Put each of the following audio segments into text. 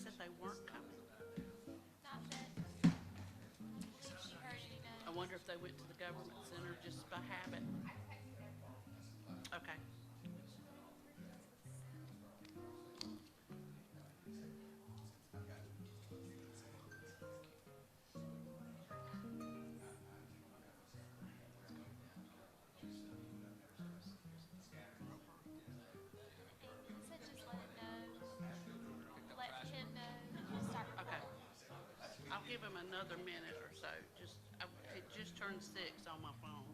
said they weren't coming. Not that I believe she heard any I no's. wonder if they went to the government center just by habit. Okay. He said just let it know, let him know, and he'll start Okay. recording. I'll give him another minute or so. It just turned 6 on my phone.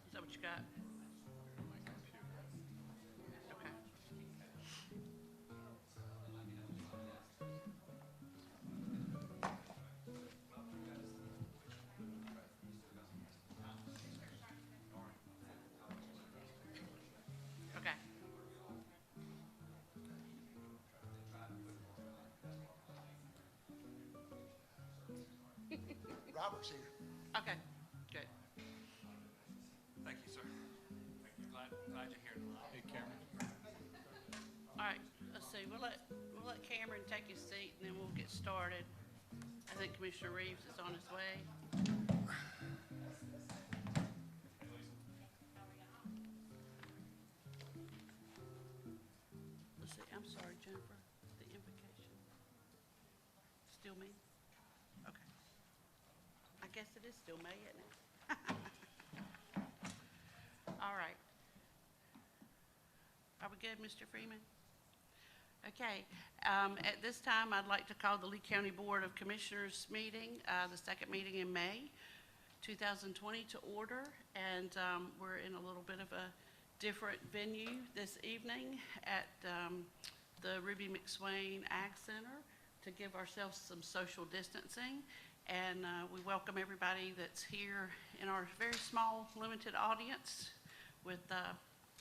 Is that what you got? Okay. Okay. Robert's here. Okay. Good. Thank you, sir. Thank you. Glad you're here. Hey, Cameron. All right. Let's see. We'll let Cameron take his seat, and then we'll get started. I think Commissioner Reeves is on his way. Let's see. I'm sorry, Jennifer. The invocation. Still me? Okay. I guess it is still May, isn't it? All right. Are we good, Mr. Freeman? Okay. At this time, I'd like to call the Lee County Board of Commissioners meeting, the second meeting in May 2020 to order. And we're in a little bit of a different venue this evening at the Ruby McSwain Ag Center to give ourselves some social distancing. And we welcome everybody that's here in our very small, limited audience with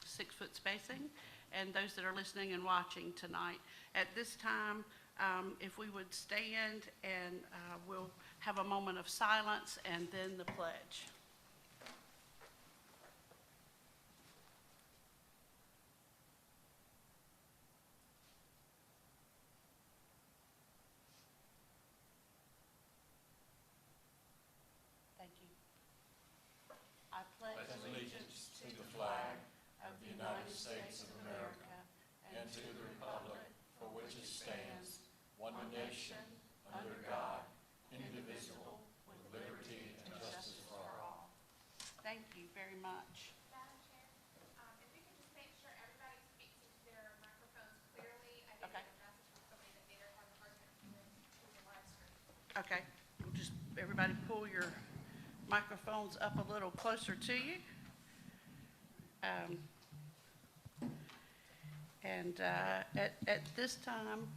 6-foot spacing, and those that are listening and watching tonight. At this time, if we would stand, and we'll have a moment of silence and then the pledge. Thank you. I pledge allegiance to the flag of the United States of America and to the republic for which it stands, one nation, under God, indivisible, with liberty and justice for all. Thank you very much. Madam Chair, if we could just make sure everybody speaks into their microphones clearly. I did Okay. get a message from somebody that they're having a hard time hearing through the live stream. Okay, we'll just, everybody pull your microphones up a little closer to you. At this time,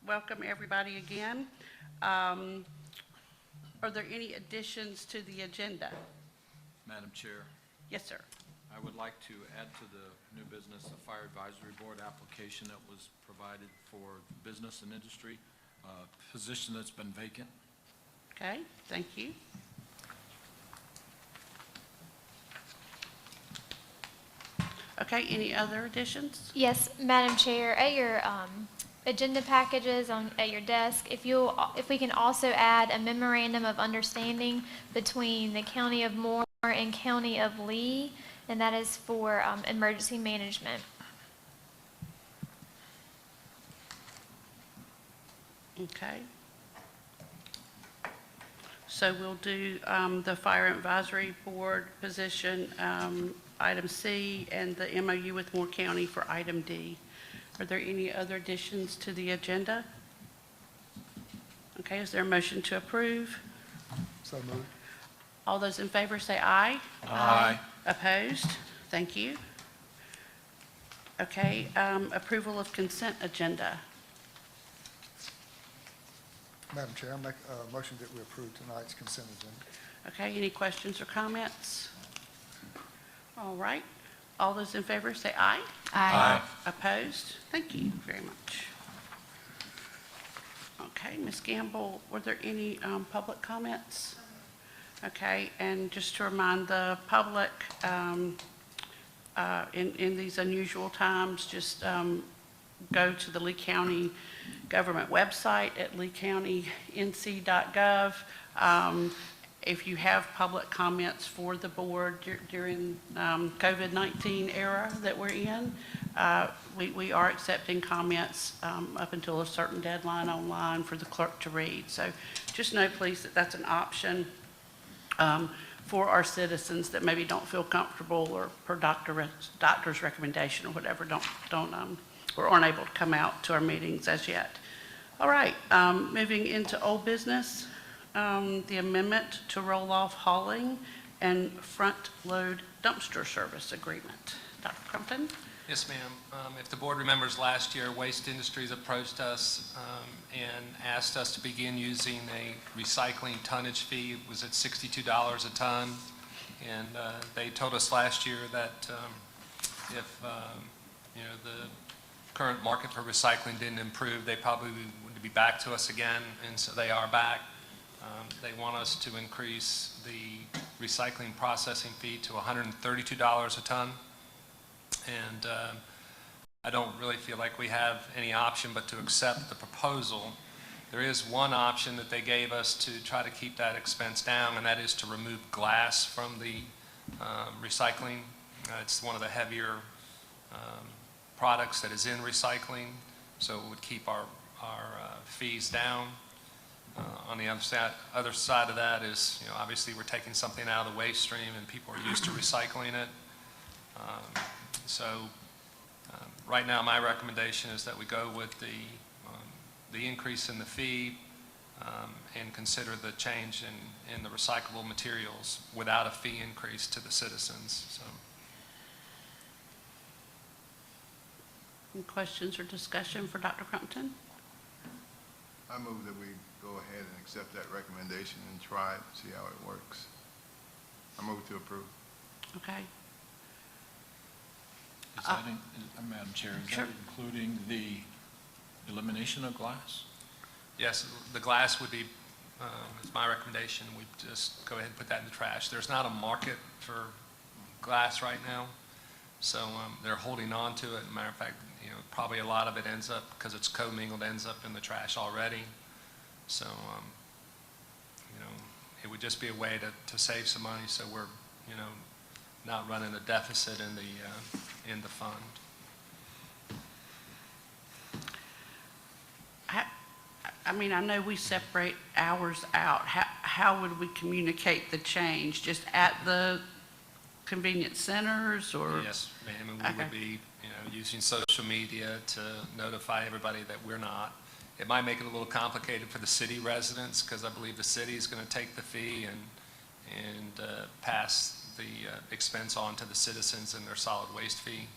welcome everybody again. Are there any additions to the agenda? Madam Chair, Yes, sir. I would like to add to the new business, the Fire Advisory Board application that was provided for business and industry, position that's been vacant. Okay, thank you. Okay, any other additions? Yes, Madam Chair, at your agenda packages at your desk, if we can also add a memorandum of understanding between the County of Moore and County of Lee, and that is for emergency management. Okay. So we'll do the Fire Advisory Board position, item C, and the MOU with Moore County for item D. Are there any other additions to the agenda? Okay, is there a motion to approve? So moved. All those in favor say aye. Aye. Opposed? Thank you. Okay, approval of consent agenda. Madam Chair, I make a motion that we approve tonight's consent agenda. Okay, any questions or comments? All right, all those in favor say aye. Aye. Opposed? Thank you very much. Okay, Ms. Gamble, were there any public comments? Okay, and just to remind the public, in these unusual times, just go to the Lee County government website at leecountync.gov. If you have public comments for the board during COVID-19 era that we're in, we are accepting comments up until a certain deadline online for the clerk to read. So just know, please, that that's an option for our citizens that maybe don't feel comfortable or per doctor's recommendation or whatever, or aren't able to come out to our meetings as yet. All right, moving into old business, the amendment to roll-off hauling and front-load dumpster service agreement. Dr. Crumpton? Yes, ma'am. If the board remembers last year, Waste Industries approached us and asked us to begin using a recycling tonnage fee. It was at $62 a ton. And they told us last year that if the current market for recycling didn't improve, they probably would be back to us again, and so they are back. They want us to increase the recycling processing fee to $132 a ton. And I don't really feel like we have any option but to accept the proposal. There is one option that they gave us to try to keep that expense down, and that is to remove glass from the recycling. It's one of the heavier products that is in recycling, so it would keep our fees down. On the other side of that is, obviously we're taking something out of the waste stream and people are used to recycling it. Right now my recommendation is that we go with the increase in the fee and consider the change in the recyclable materials without a fee increase to the citizens. So. Any questions or discussion for Dr. Crumpton? I move that we go ahead and accept that recommendation and try it, see how it works. I move to approve. Okay. Is that, Madam Chair, is Sure. that including the elimination of glass? Yes, the glass would be, it's my recommendation, we just go ahead and put that in the trash. There's not a market for glass right now, so they're holding on to it. Matter of fact, probably a lot of it ends up, because it's commingled, ends up in the trash already. So, it would just be a way to save some money, so we're, not running a deficit in the fund. I know we separate hours out. How would we communicate the change? Just at the convenience centers, or? Yes, ma'am, and we would be, using social media to notify everybody that we're not. It might make it a little complicated for the city residents, because I believe the city is going to take the fee and pass the expense on to the citizens in their solid waste fee.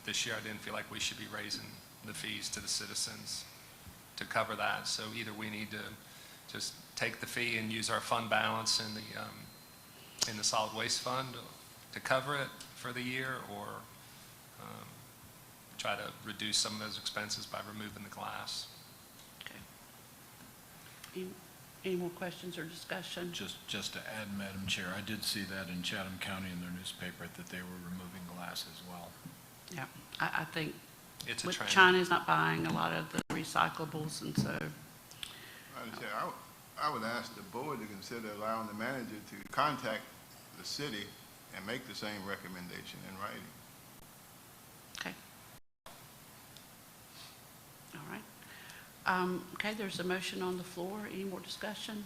This year I didn't feel like we should be raising the fees to the citizens to cover that. So either we need to just take the fee and use our fund balance in the solid waste fund to cover it for the year, or try to reduce some of those expenses by removing the glass. Okay. Any more questions or discussion? Just to add, Madam Chair, I did see that in Chatham County in their newspaper that they were removing glass as well. Yeah, I think It's a trend. China's not buying a lot of the recyclables, and so. Madam Chair, I would ask the board to consider allowing the manager to contact the city and make the same recommendation in writing. Okay. All right. Okay, there's a motion on the floor. Any more discussion?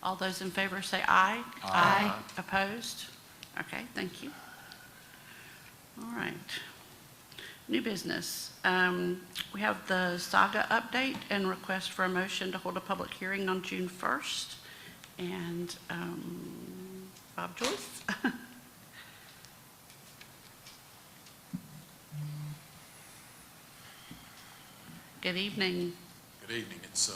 All those in favor say aye. Aye. Opposed? Okay, thank you. All right. New business. We have the Saga update and request for a motion to hold a public hearing on June 1st. And Bob Joyce. Good evening. Good evening. It's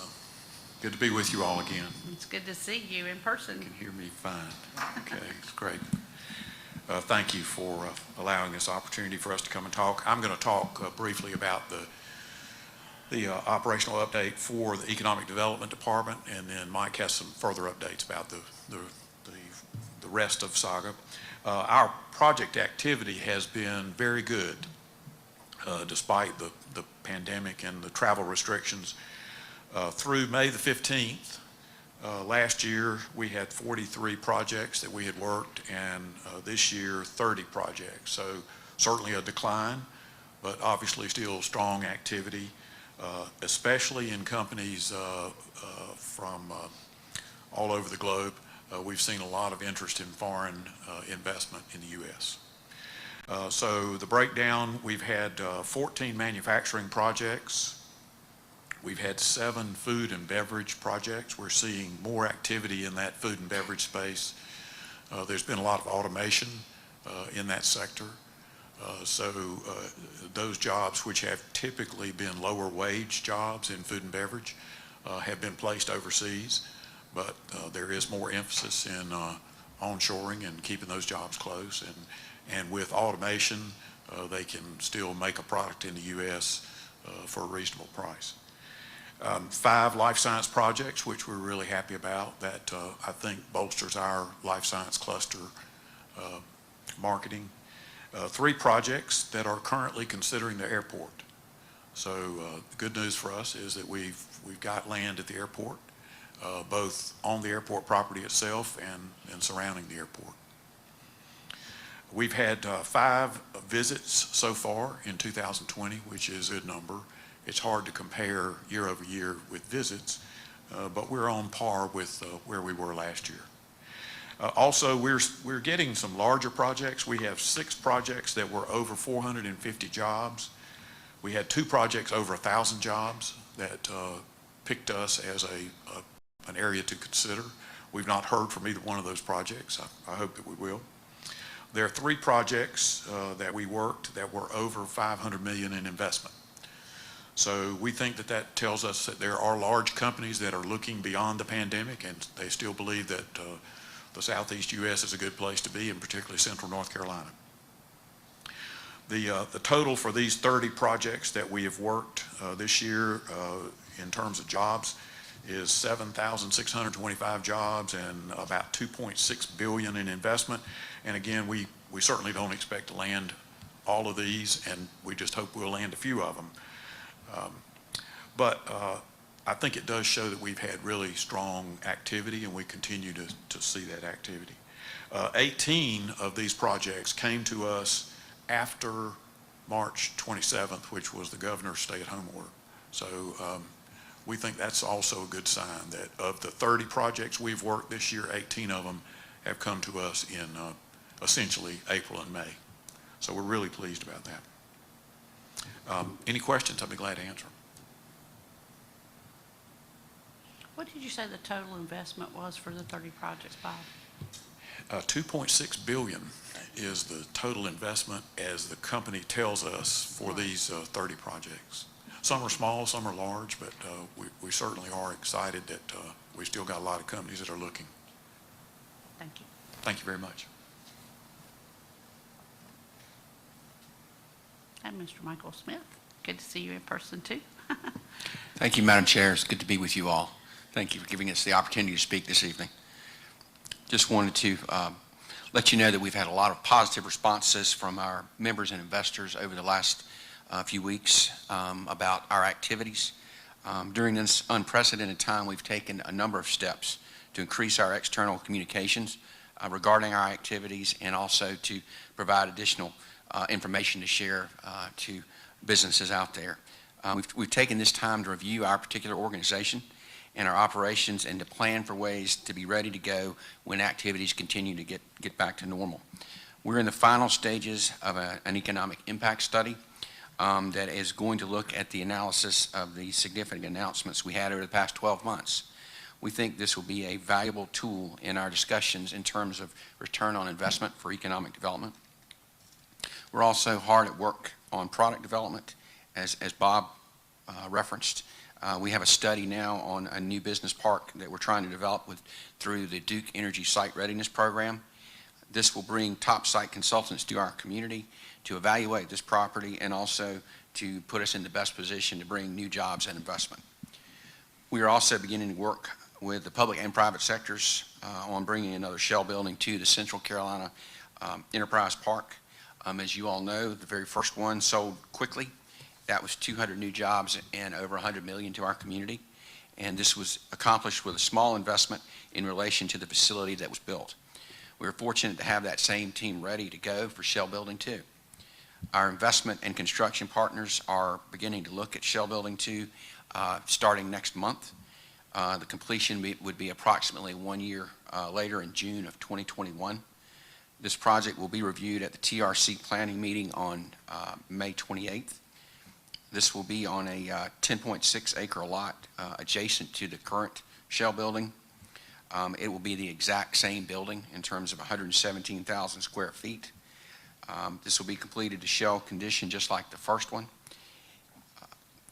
good to be with you all again. It's good to see you in person. You can hear me fine. Okay, it's great. Thank you for allowing this opportunity for us to come and talk. I'm going to talk briefly about the the operational update for the Economic Development Department, and then Mike has some further updates about the rest of Saga. Our project activity has been very good despite the pandemic and the travel restrictions. Through May the 15th, last year we had 43 projects that we had worked, and this year 30 projects. So certainly a decline, but obviously still strong activity, especially in companies from all over the globe. We've seen a lot of interest in foreign investment in the U.S. So the breakdown, we've had 14 manufacturing projects. We've had 7 food and beverage projects. We're seeing more activity in that food and beverage space. There's been a lot of automation in that sector. So those jobs, which have typically been lower wage jobs in food and beverage, have been placed overseas. But there is more emphasis in onshoring and keeping those jobs close. And with automation, they can still make a product in the U.S. For a reasonable price. 5 life science projects, which we're really happy about, that I think bolsters our life science cluster marketing. 3 projects that are currently considering the airport. So the good news for us is that we've got land at the airport, both on the airport property itself and surrounding the airport. We've had 5 visits so far in 2020, which is a good number. It's hard to compare year over year with visits, but we're on par with where we were last year. Also, we're getting some larger projects. We have 6 projects that were over 450 jobs. We had 2 projects over 1,000 jobs that picked us as an area to consider. We've not heard from either one of those projects. I hope that we will. There are 3 projects that we worked that were over $500 million in investment. So we think that that tells us that there are large companies that are looking beyond the pandemic, and they still believe that the Southeast U.S. is a good place to be, and particularly Central North Carolina. The total for these 30 projects that we have worked this year in terms of jobs is 7,625 jobs and about $2.6 billion in investment. And again, we certainly don't expect to land all of these, and we just hope we'll land a few of them. But I think it does show that we've had really strong activity, and we continue to see that activity. 18 of these projects came to us after March 27th, which was the governor's stay-at-home order. So we think that's also a good sign that of the 30 projects we've worked this year, 18 of them have come to us in essentially April and May. So we're really pleased about that. Any questions? I'd be glad to answer them. What did you say the total investment was for the 30 projects, Bob? $2.6 billion is the total investment as the company tells us for these 30 projects. Some are small, some are large, but we certainly are excited that we still got a lot of companies that are looking. Thank you. Thank you very much. And Mr. Michael Smith, good to see you in person too. Thank you, Madam Chair. It's good to be with you all. Thank you for giving us the opportunity to speak this evening. Just wanted to let you know that we've had a lot of positive responses from our members and investors over the last few weeks about our activities. During this unprecedented time, we've taken a number of steps to increase our external communications regarding our activities, and also to provide additional information to share to businesses out there. We've taken this time to review our particular organization and our operations, and to plan for ways to be ready to go when activities continue to get back to normal. We're in the final stages of an economic impact study that is going to look at the analysis of the significant announcements we had over the past 12 months. We think this will be a valuable tool in our discussions in terms of return on investment for economic development. We're also hard at work on product development, as Bob referenced. We have a study now on a new business park that we're trying to develop through the Duke Energy Site Readiness Program. This will bring top site consultants to our community to evaluate this property, and also to put us in the best position to bring new jobs and investment. We are also beginning to work with the public and private sectors on bringing another Shell building to the Central Carolina Enterprise Park. As you all know, the very first one sold quickly. That was 200 new jobs and over $100 million to our community. And this was accomplished with a small investment in relation to the facility that was built. We were fortunate to have that same team ready to go for Shell Building 2. Our investment and construction partners are beginning to look at Shell Building 2 starting next month. The completion would be approximately 1 year later in June of 2021. This project will be reviewed at the TRC planning meeting on May 28th. This will be on a 10.6 acre lot adjacent to the current Shell building. It will be the exact same building in terms of 117,000 square feet. This will be completed to Shell condition just like the first one.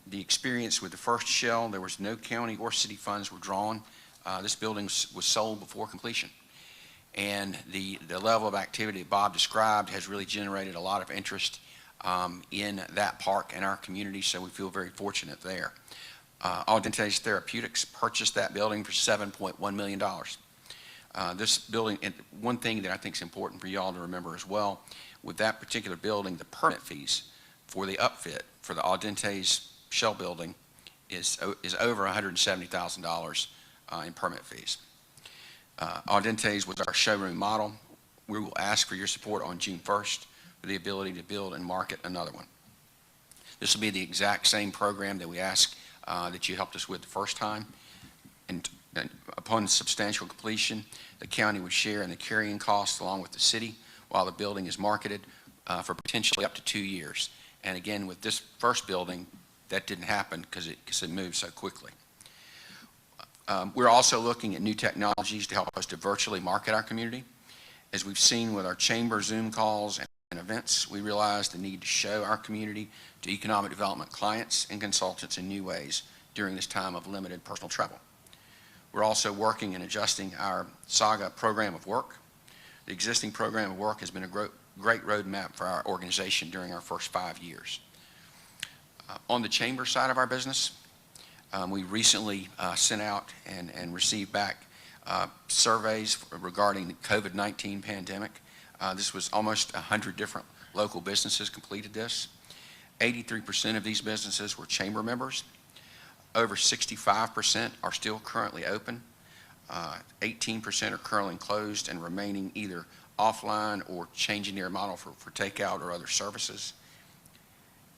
The experience with the first Shell, there was no county or city funds were drawn. This building was sold before completion. And the level of activity that Bob described has really generated a lot of interest in that park and our community, so we feel very fortunate there. Audentes Therapeutics purchased that building for $7.1 million. This building, and one thing that I think is important for you all to remember as well, with that particular building, the permit fees for the upfit for the Audentes Shell building is over $170,000 in permit fees. Audentes was our showroom model. We will ask for your support on June 1st for the ability to build and market another one. This will be the exact same program that we asked that you helped us with the first time. And upon substantial completion, the county would share in the carrying costs along with the city while the building is marketed for potentially up to 2 years. And again, with this first building, that didn't happen because it moved so quickly. We're also looking at new technologies to help us to virtually market our community. As we've seen with our chamber Zoom calls and events, we realize the need to show our community to economic development clients and consultants in new ways during this time of limited personal travel. We're also working and adjusting our SAGA program of work. The existing program of work has been a great roadmap for our organization during our first 5 years. On the chamber side of our business, we recently sent out and received back surveys regarding the COVID-19 pandemic. This was almost 100 different local businesses completed this. 83% of these businesses were chamber members. Over 65% are still currently open. 18% are currently closed and remaining either offline or changing their model for takeout or other services.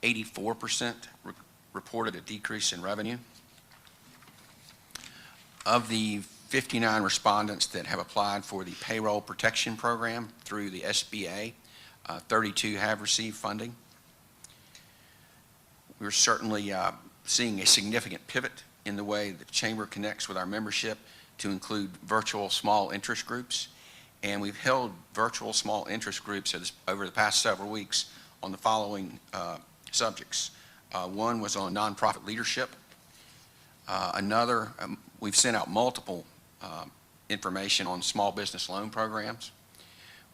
84% reported a decrease in revenue. Of the 59 respondents that have applied for the payroll protection program through the SBA, 32 have received funding. We're certainly seeing a significant pivot in the way the Chamber connects with our membership to include virtual small interest groups. And we've held virtual small interest groups over the past several weeks on the following subjects. One was on nonprofit leadership. We've sent out multiple information on small business loan programs.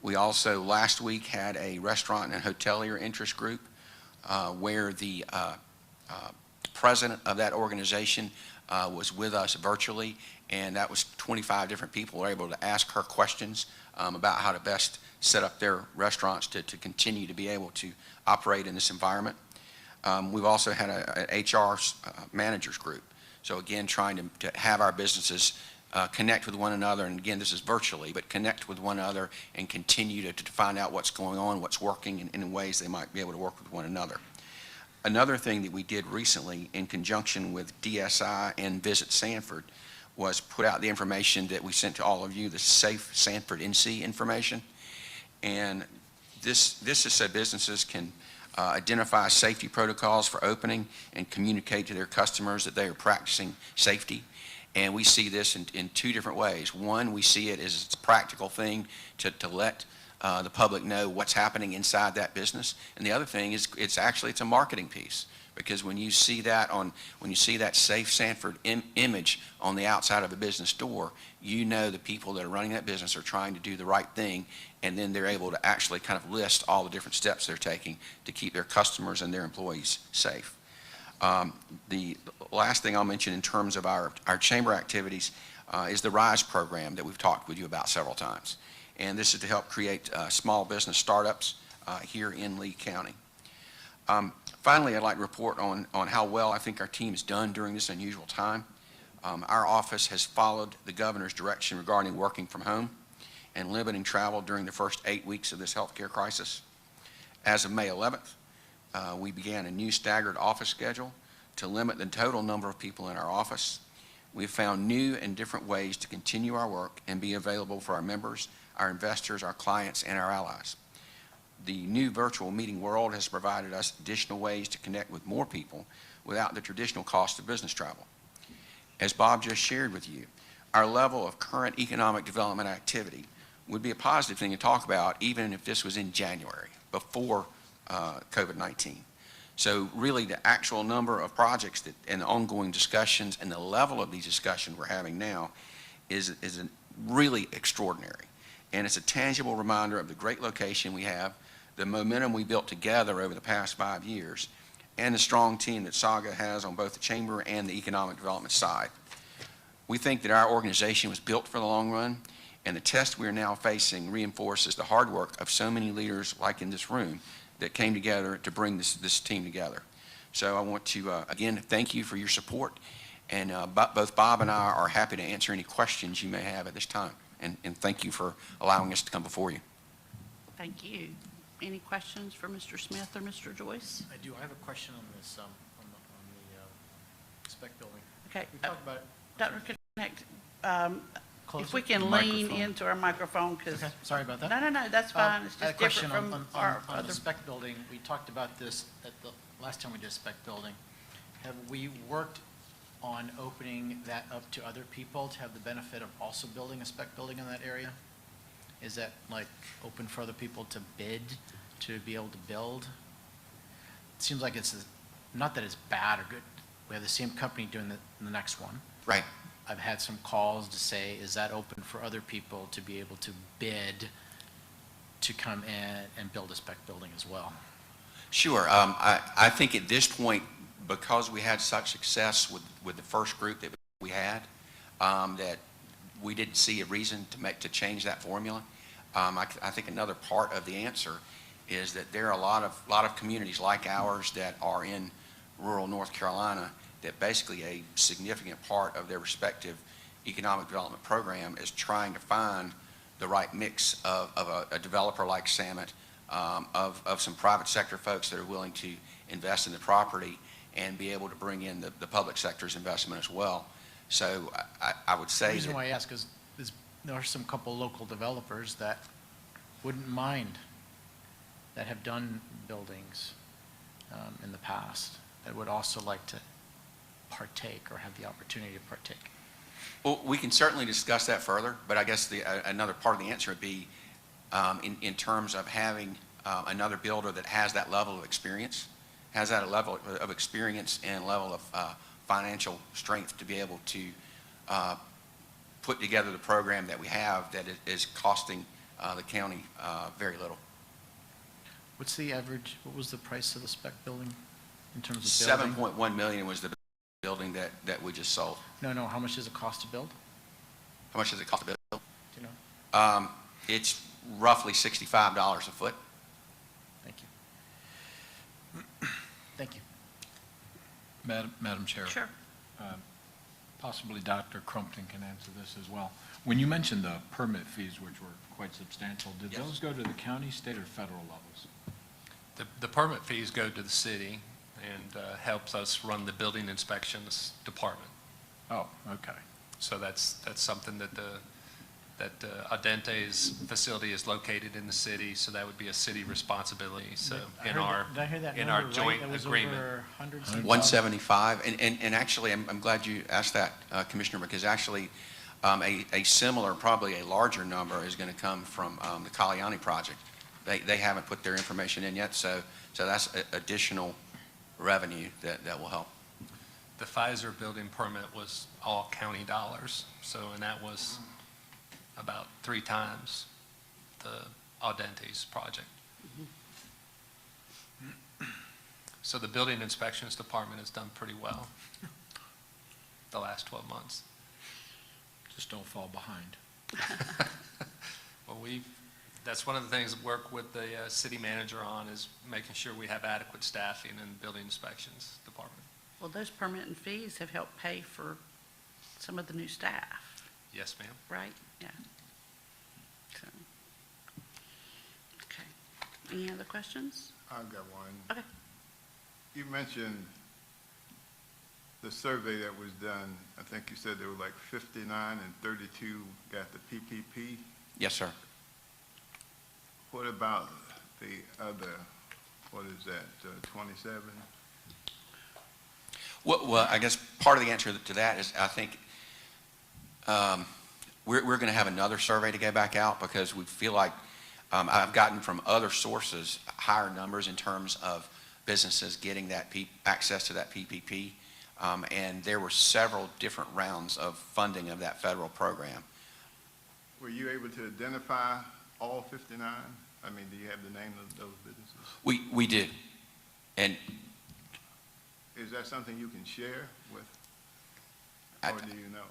We also last week had a restaurant and hotelier interest group where the president of that organization was with us virtually, and that was 25 different people who were able to ask her questions about how to best set up their restaurants to continue to be able to operate in this environment. We've also had an HR managers group. So again, trying to have our businesses connect with one another, and again, this is virtually, but connect with one another and continue to find out what's going on, what's working, and in ways they might be able to work with one another. Another thing that we did recently in conjunction with DSI and Visit Sanford was put out the information that we sent to all of you, the Safe Sanford NC information. And this is so businesses can identify safety protocols for opening and communicate to their customers that they are practicing safety. And we see this in two different ways. One, we see it as a practical thing to let the public know what's happening inside that business. And the other thing is it's a marketing piece, Because when you see that Safe Sanford image on the outside of a business door, you know the people that are running that business are trying to do the right thing, and then they're able to actually kind of list all the different steps they're taking to keep their customers and their employees safe. The last thing I'll mention in terms of our chamber activities is the RISE program that we've talked with you about several times. And this is to help create small business startups here in Lee County. Finally, I'd like to report on how well I think our team has done during this unusual time. Our office has followed the governor's direction regarding working from home and limiting travel during the first 8 weeks of this healthcare crisis. As of May 11th, we began a new staggered office schedule to limit the total number of people in our office. We've found new and different ways to continue our work and be available for our members, our investors, our clients, and our allies. The new virtual meeting world has provided us additional ways to connect with more people without the traditional cost of business travel. As Bob just shared with you, our level of current economic development activity would be a positive thing to talk about even if this was in January, before COVID-19. So really the actual number of projects and the ongoing discussions and the level of these discussions we're having now is really extraordinary. And it's a tangible reminder of the great location we have, the momentum we built together over the past 5 years, and the strong team that Saga has on both the chamber and the economic development side. We think that our organization was built for the long run, and the test we are now facing reinforces the hard work of so many leaders like in this room that came together to bring this team together. So I want to, again, thank you for your support, and both Bob and I are happy to answer any questions you may have at this time. And thank you for allowing us to come before you. Thank you. Any questions for Mr. Smith or Mr. Joyce? I do. I have a question on this, on the spec building. Okay. We talked about. Dr. Connect, Close if we it. can lean Microphone. into our microphone, because. Okay, sorry about that. No, that's fine. It's I had just a question different from our on other. the spec building. We talked about this at the last time we did a spec building. Have we worked on opening that up to other people to have the benefit of also building a spec building in that area? Is that like open for other people to bid to be able to build? It seems like it's, not that it's bad or good. We have the same company doing the next one. Right. I've had some calls to say, is that open for other people to be able to bid to come in and build a spec building as well? Sure. I think at this point, because we had such success with the first group that we had, that we didn't see a reason to change that formula. I think another part of the answer is that there are a lot of communities like ours that are in rural North Carolina that basically a significant part of their respective economic development program is trying to find the right mix of a developer like Samet, of some private sector folks that are willing to invest in the property and be able to bring in the public sector's investment as well. So I would say The reason that, why I ask is there are some couple local developers that wouldn't mind, that have done buildings in the past, that would also like to partake or have the opportunity to partake. well, we can certainly discuss that further, but I guess another part of the answer would be in terms of having another builder that has that level of experience, and level of financial strength to be able to put together the program that we have that is costing the county very little. What's the average, what was the price of the spec building in terms of building? $7.1 million was the building that we just sold. No, how much does it cost to build? How much does it cost to build? Do you know? It's roughly $65 a foot. Thank you. Thank you. Madam Chair. Sure. Possibly Dr. Crumpton can answer this as well. When you mentioned the permit fees, which were quite substantial, did Yes. those go to the county, state, or federal levels? The permit fees go to the city and helps us run the building inspections department. Oh, okay. So that's something that Adente's facility is located in the city, so that would be a city responsibility. So Did in our I hear that in number our right? joint That was agreement. over hundreds of 175, and actually, I'm glad you asked that, Commissioner, because actually, a similar, probably a larger number is going to come from the Kalyani project. They haven't put their information in yet, so that's additional revenue that will help. The Pfizer building permit was all county dollars, so, and that was about 3 times the Audente's project. So the building inspections department has done pretty well the last 12 months. Just don't fall behind. Well, that's one of the things that work with the city manager on, is making sure we have adequate staffing in the building inspections department. Well, those permit and fees have helped pay for some of the new staff, Yes, ma'am. right? Yeah. So, okay. Any other questions? I've got one. Okay. You mentioned the survey that was done. I think you said there were like 59 and 32 got the PPP. Yes, sir. What about the other, what is that, 27? Well, I guess part of the answer to that is, I think we're going to have another survey to go back out, because we feel like I've gotten from other sources higher numbers in terms of businesses getting that access to that PPP. And there were several different rounds of funding of that federal program. Were you able to identify all 59? I mean, do you have the name of those businesses? We did. And Is that something you can share with, or do you know?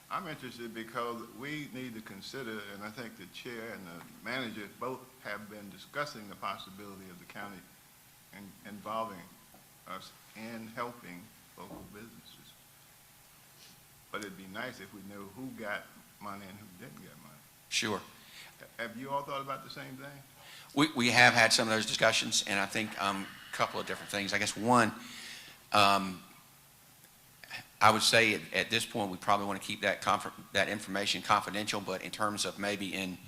I'm interested because we need to consider, and I think the chair and the manager both have been discussing the possibility of the county involving us in helping local businesses. But it'd be nice if we knew who got money and who didn't get money. sure. Have you all thought about the same thing? We have had some of those discussions, and I think a couple of different things. I guess one, I would say at this point, we probably want to keep that information confidential, but in terms of maybe in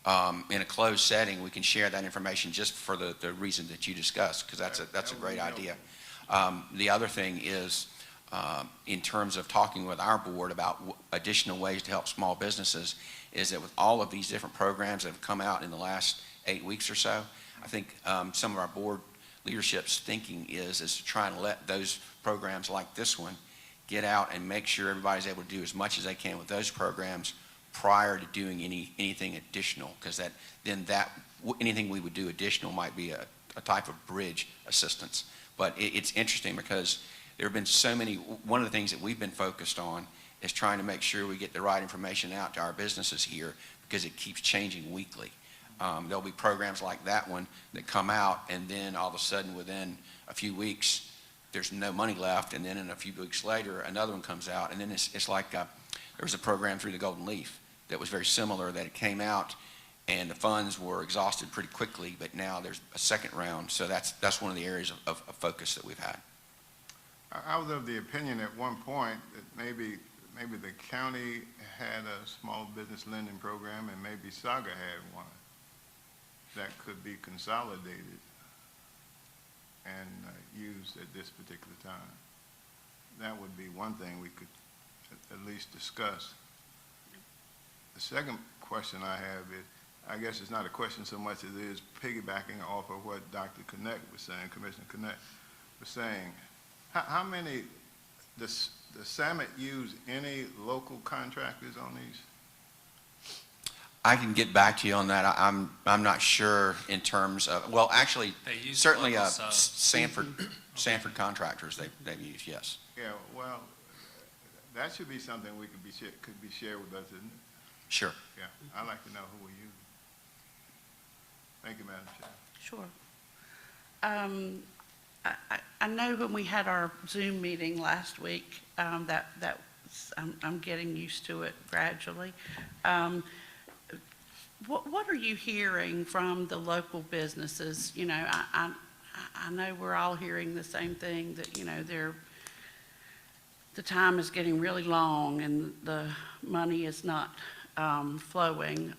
a closed setting, we can share that information just for the reason that you discussed, because that's a great idea. The other thing is, in terms of talking with our board about additional ways to help small businesses, is that with all of these different programs that have come out in the last 8 weeks or so, I think some of our board leadership's thinking is to try and let those programs like this one get out and make sure everybody's able to do as much as they can with those programs prior to doing anything additional, because anything we would do additional might be a type of bridge assistance. But it's interesting because there have been so many. One of the things that we've been focused on is trying to make sure we get the right information out to our businesses here, because it keeps changing weekly. There'll be programs like that one that come out, and then all of a sudden within a few weeks there's no money left, and then in a few weeks later another one comes out, and then it's like there was a program through the Golden Leaf that was very similar, that it came out and the funds were exhausted pretty quickly, but now there's a second round. So that's one of the areas of focus that we've had. I was of the opinion at one point that maybe the county had a small business lending program, and maybe Saga had one that could be consolidated and used at this particular time. That would be one thing we could at least discuss. The second question I have is, I guess it's not a question so much as it is piggybacking off of what Dr. Connect was saying, Commissioner Connect was saying. How many, does Summit use any local contractors on these? I can get back to you on that. I'm not sure in terms of, well, actually, They use certainly local subs. Sanford contractors they've used, yes. Yeah, well, that should be something we could be shared with us, isn't it? Sure. Yeah, I'd like to know who we use. Thank you, Madam Chair. Sure. I know when we had our Zoom meeting last week, I'm getting used to it gradually. What are you hearing from the local businesses? You know, I know we're all hearing the same thing, that, you know, the time is getting really long and the money is not flowing.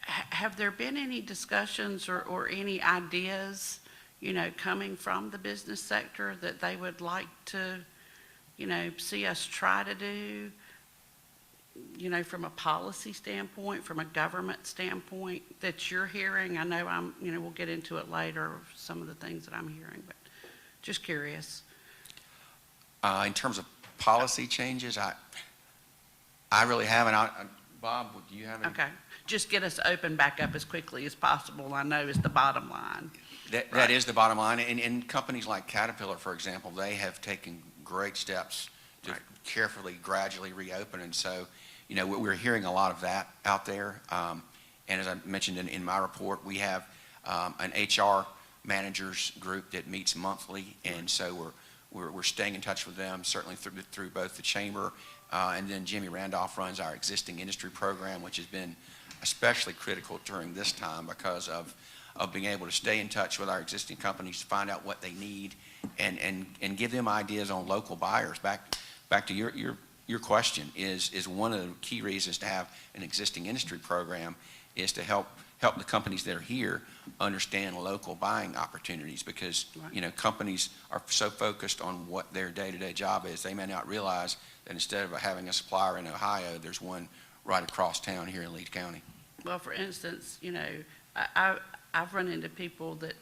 Have there been any discussions or any ideas, you know, coming from the business sector that they would like to, you know, see us try to do? you know, from a policy standpoint, from a government standpoint that you're hearing? I know we'll get into it later, some of the things that I'm hearing, but just curious. In terms of policy changes, I really haven't. Bob, do you have any? Okay, just get us open back up as quickly as possible, I know is the bottom line. That is the bottom line. And companies like Caterpillar, for example, they have taken great steps to carefully, gradually reopen. And so, we're hearing a lot of that out there. And as I mentioned in my report, we have an HR managers group that meets monthly. And so we're staying in touch with them, certainly through both the chamber and then Jimmy Randolph runs our existing industry program, which has been especially critical during this time because of being able to stay in touch with our existing companies to find out what they need and give them ideas on local buyers. Back to your question is one of the key reasons to have an existing industry program is to help the companies that are here understand local buying opportunities because, companies are so focused on what their day-to-day job is, they may not realize that instead of having a supplier in Ohio, there's one right across town here in Lee County. Well, for instance, I've run into people that,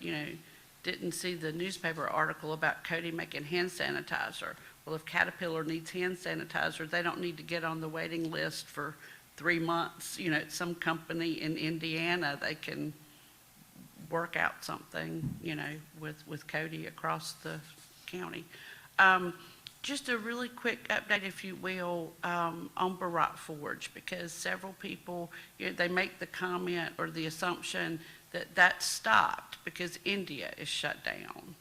didn't see the newspaper article about Cody making hand sanitizer. Well, if Caterpillar needs hand sanitizer, they don't need to get on the waiting list for 3 months. At some company in Indiana, they can work out something, with Cody across the county. Just a really quick update, if you will, on Barat Forge, because several people, they make the comment or the assumption that stopped because India is shut down.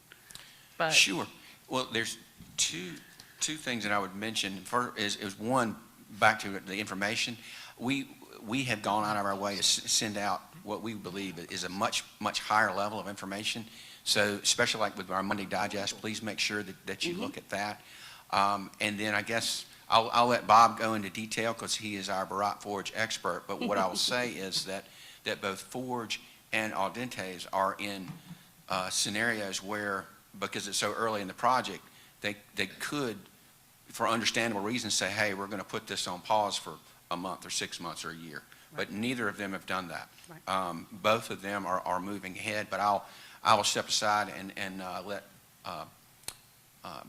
But Sure. Well, there's two things that I would mention. First is one, back to the information. We have gone out of our way to send out what we believe is a much higher level of information. So especially like with our Monday Digest, please make sure that you look at that. And then I guess I'll let Bob go into detail because he is our Barat Forge expert. But what I will say is that both Forge and Al Dente's are in scenarios where, because it's so early in the project, they could, for understandable reasons, say, hey, we're going to put this on pause for a month or 6 months or a year. But neither of them have done that. Both of them are moving ahead. But I will step aside and let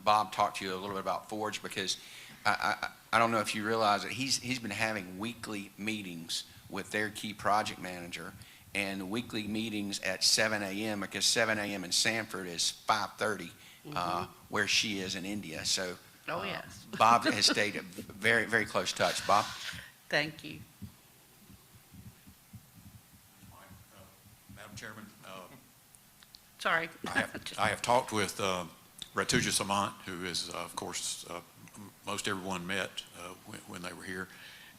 Bob talk to you a little bit about Forge because I don't know if you realize that he's been having weekly meetings with their key project manager and weekly meetings at 7 a.m. because 7 a.m. in Sanford is 5:30 where she is in India. So yes. Bob has stayed in very, very close touch. Bob? Thank you. Madam Chairman, Sorry. I have talked with Ratuja Samant, who is, of course, most everyone met when they were here.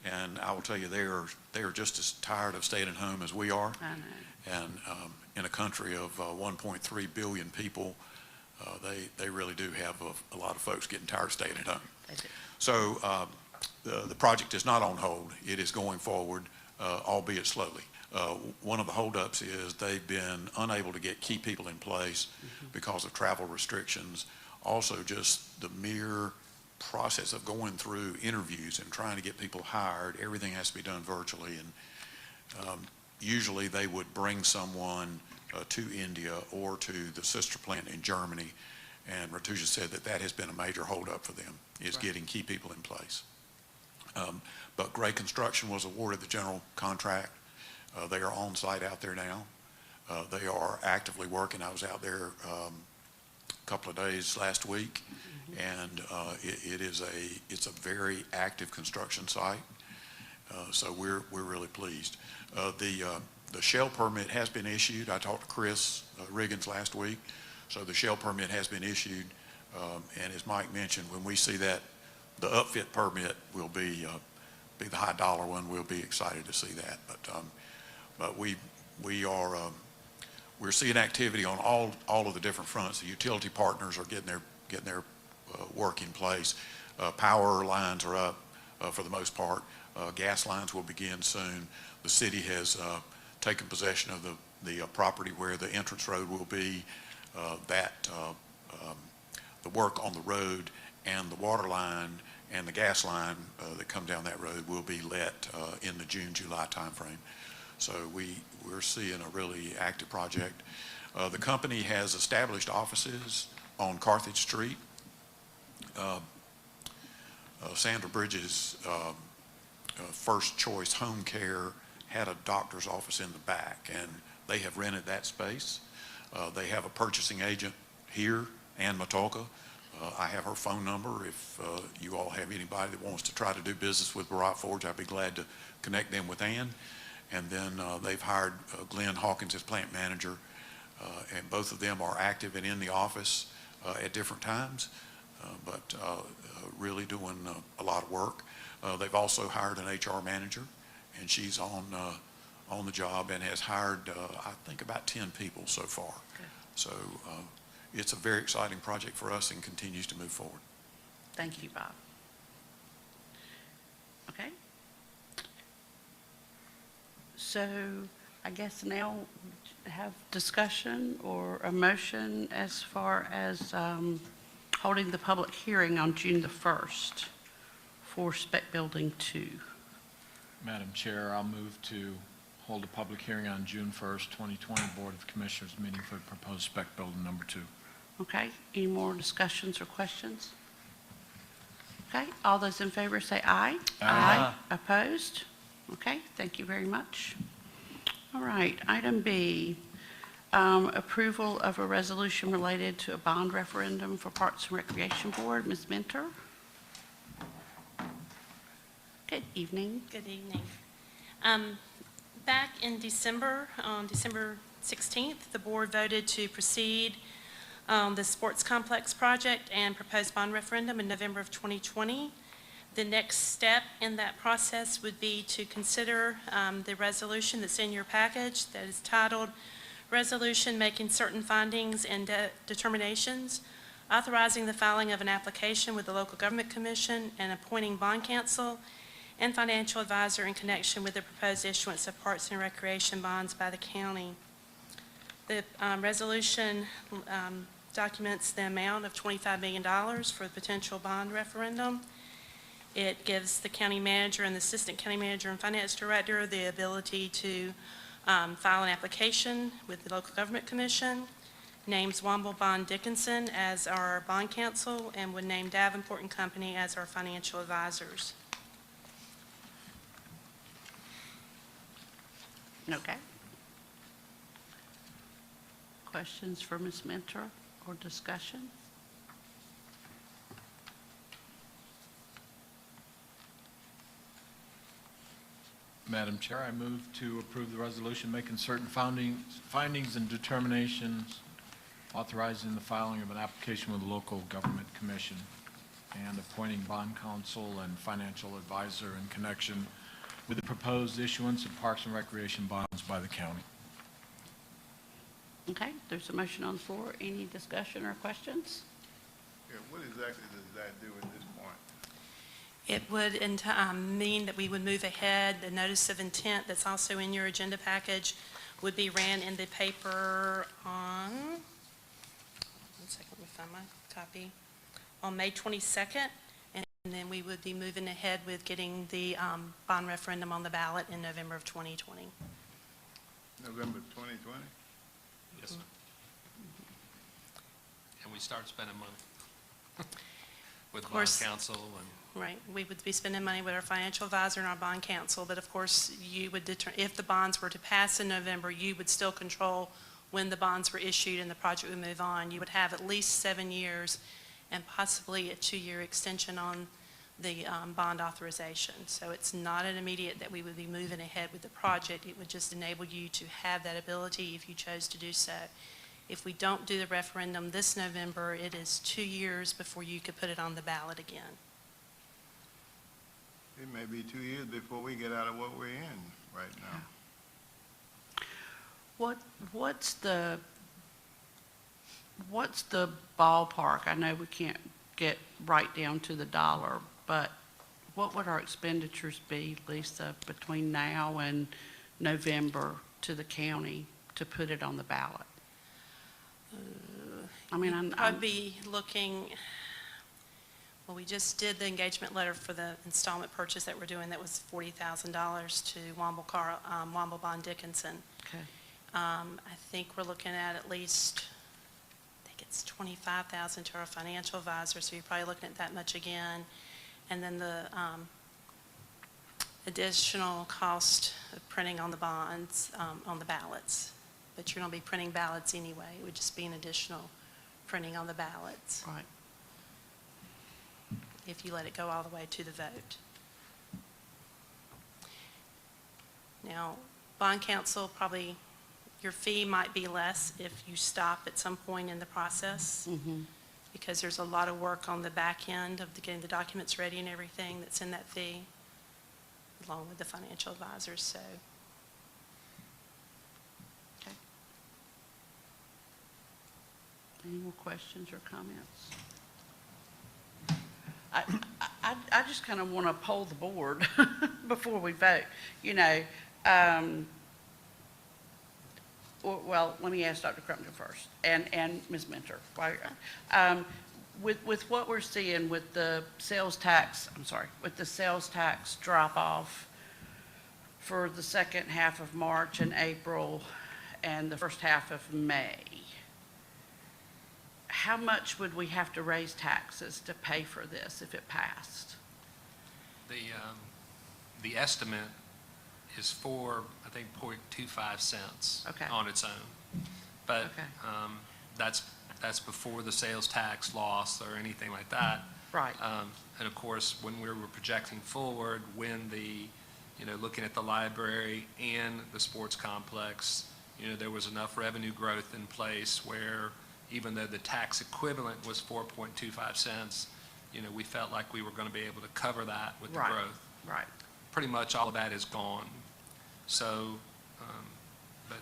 And I will tell you, they are just as tired of staying at home as we are. I know. And in a country of 1.3 billion people, they really do have a lot of folks getting tired of staying at home. So the project is not on hold. It is going forward, albeit slowly. One of the holdups is they've been unable to get key people in place because of travel restrictions. Also, just the mere process of going through interviews and trying to get people hired, everything has to be done virtually. And usually they would bring someone to India or to the sister plant in Germany. And Ratuja said that has been a major holdup for them, is getting key people in place. But Gray Construction was awarded the general contract. They are on site out there now. They are actively working. I was out there a couple of days last week, and it's a very active construction site. So we're really pleased. The shell permit has been issued. I talked to Chris Riggins last week. So the shell permit has been issued, and as Mike mentioned, when we see that, the upfit permit will be the high dollar one. We'll be excited to see that. But we're seeing activity on all of the different fronts. The utility partners are getting their work in place. Power lines are up for the most part. Gas lines will begin soon. The city has taken possession of the property where the entrance road will be. The work on the road and the water line and the gas line that come down that road will be let in the June, July timeframe. So we're seeing a really active project. The company has established offices on Carthage Street. Sandra Bridges' First Choice Home Care had a doctor's office in the back, and they have rented that space. They have a purchasing agent here, Ann Matulka. I have her phone number. If you all have anybody that wants to try to do business with Barat Forge, I'd be glad to connect them with Ann. And then they've hired Glenn Hawkins as plant manager, and both of them are active and in the office at different times, but really doing a lot of work. They've also hired an HR manager, and she's on the job and has hired, I think, about 10 people so far. Good. So it's a very exciting project for us and continues to move forward. Thank you, Bob. Okay. So I guess now have discussion or a motion as far as holding the public hearing on June the 1st for Spec Building 2. Madam Chair, I'll move to hold a public hearing on June 1st, 2020 Board of Commissioners meeting for proposed spec building number 2. Okay, any more discussions or questions? Okay, all those in favor say aye. Aye. Opposed? Okay, thank you very much. All right, item B, approval of a resolution related to a bond referendum for Parks and Recreation Board. Ms. Mentor? Good evening. Good evening. Back in December, on December 16th, the board voted to proceed the sports complex project and proposed bond referendum in November of 2020. The next step in that process would be to consider the resolution that's in your package that is titled Resolution Making Certain Findings and Determinations, authorizing the filing of an application with the Local Government Commission and appointing bond counsel and financial advisor in connection with the proposed issuance of Parks and Recreation bonds by the county. The resolution documents the amount of $25 million for the potential bond referendum. It gives the county manager and the assistant county manager and finance director the ability to file an application with the Local Government Commission, names Womble Bond Dickinson as our bond counsel, and would name Davenport and Company as our financial advisors. Okay. Questions for Ms. Mentor or discussion? Madam Chair, I move to approve the resolution making certain findings and determinations, authorizing the filing of an application with the Local Government Commission, and appointing bond counsel and financial advisor in connection with the proposed issuance of Parks and Recreation bonds by the county. Okay, there's a motion on the floor. Any discussion or questions? Yeah, what exactly does that do at this point? It would mean that we would move ahead. The notice of intent that's also in your agenda package would be ran in the paper on, one second, let me find my copy, on May 22nd, and then we would be moving ahead with getting the bond referendum on the ballot in November of 2020. November 2020? Yes, sir. And we start spending money with bond course. counsel and Right, we would be spending money with our financial advisor and our bond counsel, but of course, you would if the bonds were to pass in November, you would still control when the bonds were issued and the project would move on. You would have at least 7 years and possibly a 2-year extension on the bond authorization. So it's not an immediate that we would be moving ahead with the project. It would just enable you to have that ability if you chose to do so. If we don't do the referendum this November, it is 2 years before you could put it on the ballot again. It may be 2 years before we get out of what we're in right now. What's the ballpark? I know we can't get right down to the dollar, but what would our expenditures be, Lisa, between now and November to the county to put it on the ballot? I mean, I'd be looking, Well, we just did the engagement letter for the installment purchase that we're doing. That was $40,000 to Womble Bond Dickinson. Okay. I think we're looking at least, I think it's $25,000 to our financial advisor, so you're probably looking at that much again. And then the additional cost of printing on the bonds, on the ballots. But you're going to be printing ballots anyway. It would just be an additional printing on the ballots Right. if you let it go all the way to the vote. Now, bond counsel, probably your fee might be less if you stop at some point in the process, because there's a lot of work on the back end of getting the documents ready and everything that's in that fee, along with the financial advisors, so. Okay. Any more questions or comments? I just kind of want to poll the board before we vote. You know, well, let me ask Dr. Crumpton first, and Ms. Mentor. With what we're seeing with the sales tax, with the sales tax drop-off for the second half of March and April and the first half of May, how much would we have to raise taxes to pay for this if it passed? The estimate is for, I think, 0.25 cents Okay. on its own. But Okay. that's before the sales tax loss or anything like that. Right. And of course, when we were projecting forward, when looking at the library and the sports complex, there was enough revenue growth in place where even though the tax equivalent was 4.25 cents, we felt like we were going to be able to cover that with the Right. growth. Right. Pretty much all of that is gone. So, but,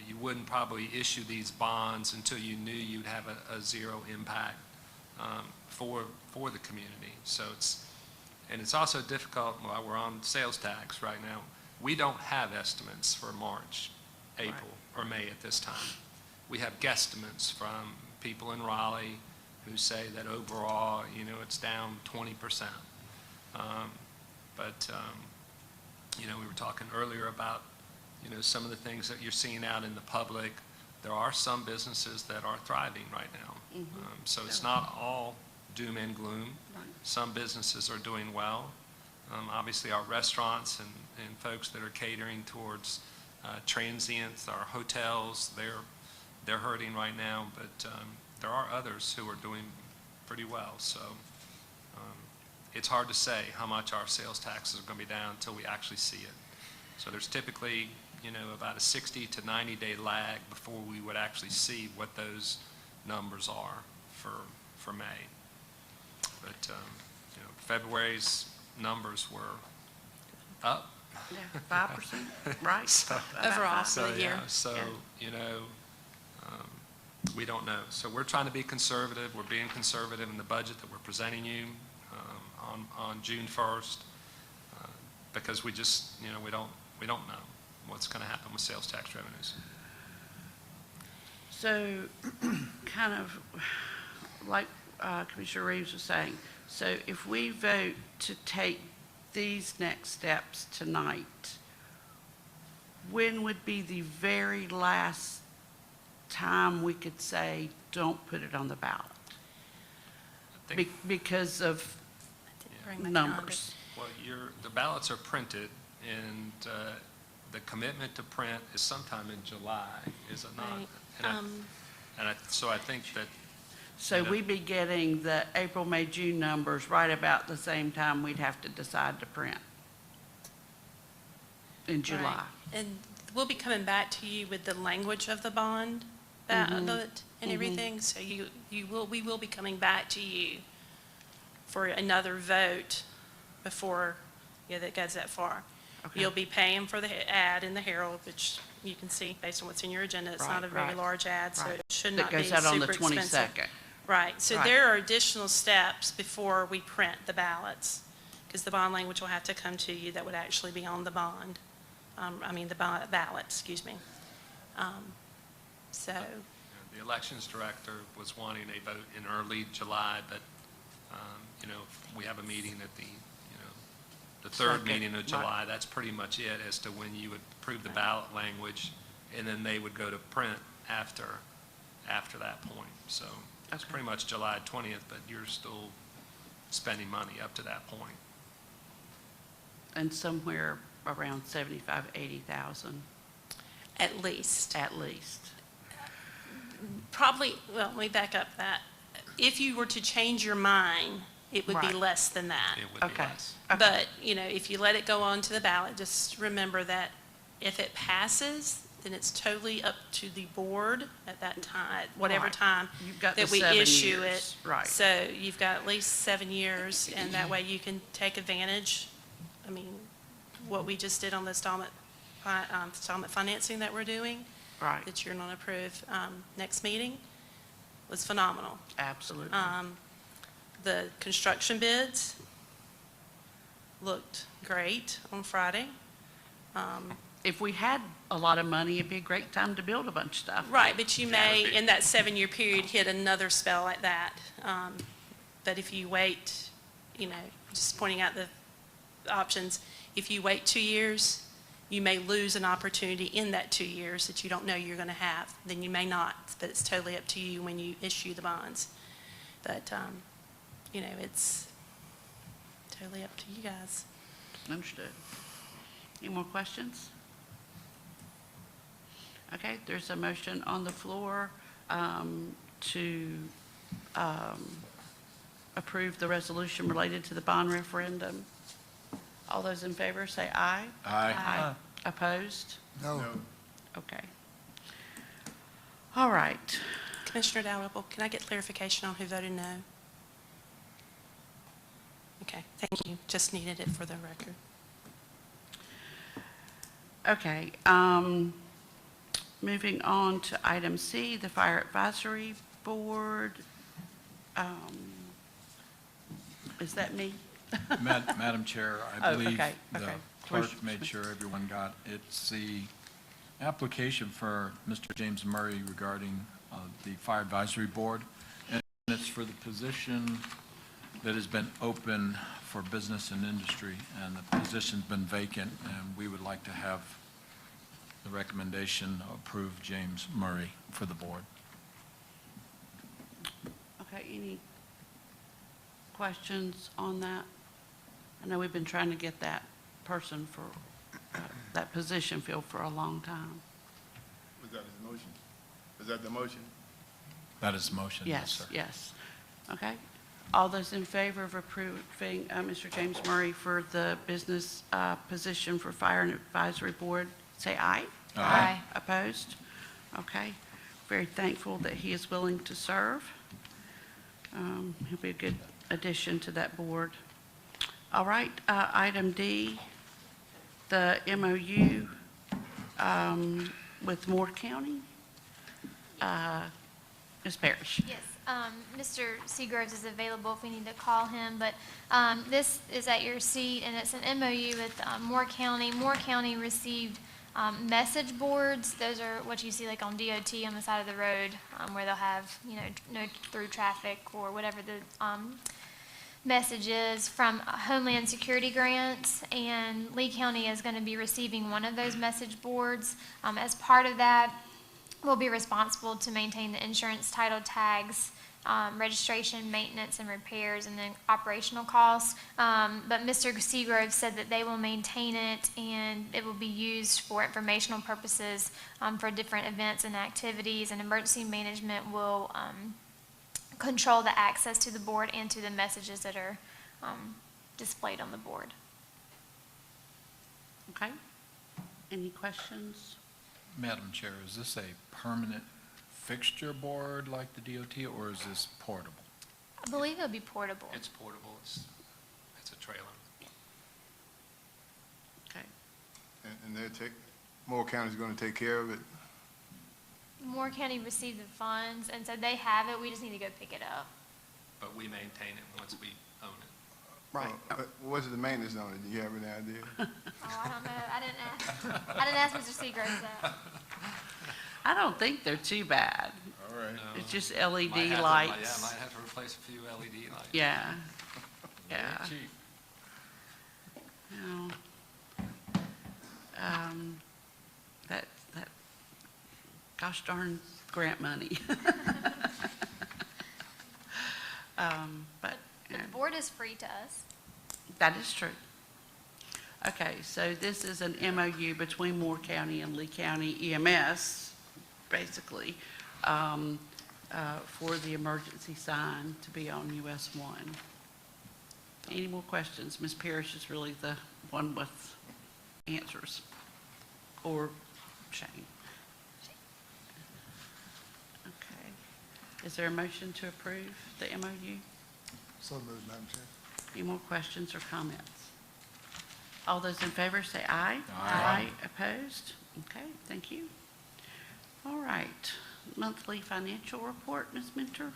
you wouldn't probably issue these bonds until you knew you'd have a zero impact for the community. So it's also difficult while we're on sales tax right now. We don't have estimates for March, April, or May at this time. We have guesstimates from people in Raleigh who say that overall, it's down 20%. We were talking earlier about, some of the things that you're seeing out in the public. There are some businesses that are thriving right now. So it's not all doom and gloom. Right. Some businesses are doing well. Obviously, our restaurants and folks that are catering towards transients, our hotels, they're hurting right now, but there are others who are doing pretty well. So it's hard to say how much our sales taxes are going to be down until we actually see it. So there's typically, about a 60 to 90-day lag before we would actually see what those numbers are for May. But February's numbers were up. Yeah, 5%, right? So- Overall. So, For the year. yeah, so, Yeah. we don't know. So we're trying to be conservative. We're being conservative in the budget that we're presenting you on June 1st because we just, we don't know what's going to happen with sales tax revenues. So, kind of like Commissioner Reeves was saying, so if we vote to take these next steps tonight, when would be the very last time we could say, don't put it on the ballot? I think, Because of Bring my calendar. numbers. well, the ballots are printed, and the commitment to print is sometime in July, is it not? Right. So I think that So we'd be getting the April, May, June numbers right about the same time we'd have to decide to print in July. Right. And we'll be coming back to you with the language of the bond ballot and everything. So we will be coming back to you for another vote before, that goes that far. Okay. You'll be paying for the ad in the Herald, which you can see based on what's in your agenda. It's not a very Right. large ad, so Right. it should That not be goes super out on the expensive. 22nd. Right, so Right. there are additional steps before we print the ballots, because the bond language will have to come to you that would actually be on the bond, the ballot, excuse me. So, the elections director was wanting a vote in early July, but, you know, if we have a meeting at the, you know, the third Second, meeting of right. July, that's pretty much it as to when you would approve the ballot language, and then they would go to print after that point. So it's Okay. pretty much July 20th, but you're still spending money up to that point. And somewhere around 75, 80,000 At least. at least. Probably, well, let me back up that. If you were to change your mind, it would be Right. less than that. It would be Okay. less. Okay. But, you know, if you let it go on to the ballot, just remember that if it passes, then it's totally up to the board at that time, whatever Right. time You've got that the we 7 issue years, it. right. So you've got at least 7 years, and that way you can take advantage. I mean, what we just did on the installment financing that we're doing, Right, that you're going to approve next meeting, was phenomenal. absolutely. The construction bids looked great on Friday. If we had a lot of money, it'd be a great time to build a bunch of stuff. Right, but you may, in that 7-year period, hit another spell like that. But if you wait, you know, just pointing out the options, if you wait 2 years, you may lose an opportunity in that 2 years that you don't know you're going to have. Then you may not, but it's totally up to you when you issue the bonds. But, you know, it's totally up to you guys. Understood. Any more questions? Okay, there's a motion on the floor to approve the resolution related to the bond referendum. All those in favor say aye. Aye. Opposed? No. Okay. All right. Commissioner Dalrymple, can I get clarification on who voted no? Okay, thank you. Just needed it for the record. Okay, moving on to item C, the Fire Advisory Board. Is that me? Madam Chair, I Oh, believe okay, the okay. clerk made sure everyone got, it's the application for Mr. James Murray regarding the Fire Advisory Board, and it's for the position that has been open for business and industry, and the position's been vacant, and we would like to have the recommendation approve James Murray for the board. Okay, any questions on that? I know we've been trying to get that person for, that position filled for a long time. Was that his motion? Was that the motion? That is the motion, yes, sir. Yes. Okay. All those in favor of approving Mr. James Murray for the business position for Fire and Advisory Board, say aye. Aye. Opposed? Okay. Very thankful that he is willing to serve. He'll be a good addition to that board. All right, item D, the MOU with Moore County. Ms. Parrish. Yes, Mr. Seagroves is available if we need to call him, but this is at your seat, and it's an MOU with Moore County. Moore County received message boards. Those are what you see like on DOT on the side of the road, where they'll have, you know, no through traffic or whatever the messages from Homeland Security grants, and Lee County is going to be receiving one of those message boards. As part of that, we'll be responsible to maintain the insurance, title tags, registration, maintenance, and repairs, and then operational costs. But Mr. Seagrove said that they will maintain it, and it will be used for informational purposes for different events and activities, and emergency management will control the access to the board and to the messages that are displayed on the board. Okay. Any questions? Madam Chair, is this a permanent fixture board like the DOT, or is this portable? I believe it'll be portable. It's portable, it's a trailer. Okay. And Moore County's gonna take care of it? Moore County received the funds, and so they have it. We just need to go pick it up. But we maintain it once we own it. Right. What's the maintenance on it? Do you have any idea? Oh, I don't know. I didn't ask Mr. Seagrove that. I don't think they're too bad. All right. It's just Might LED have to- lights. Yeah, might have to replace a few LED lights. Yeah. Yeah. Cheap. No. That gosh darn grant money. But, But the board is free to us. that is true. Okay, so this is an MOU between Moore County and Lee County EMS, basically, for the emergency sign to be on US 1. Any more questions? Ms. Parrish is really the one with answers, or Shane. Okay. Is there a motion to approve the MOU? So moved, Madam Chair. Any more questions or comments? All those in favor say aye. Aye. Opposed? Okay, thank you. All right, monthly financial report, Ms. Mentor.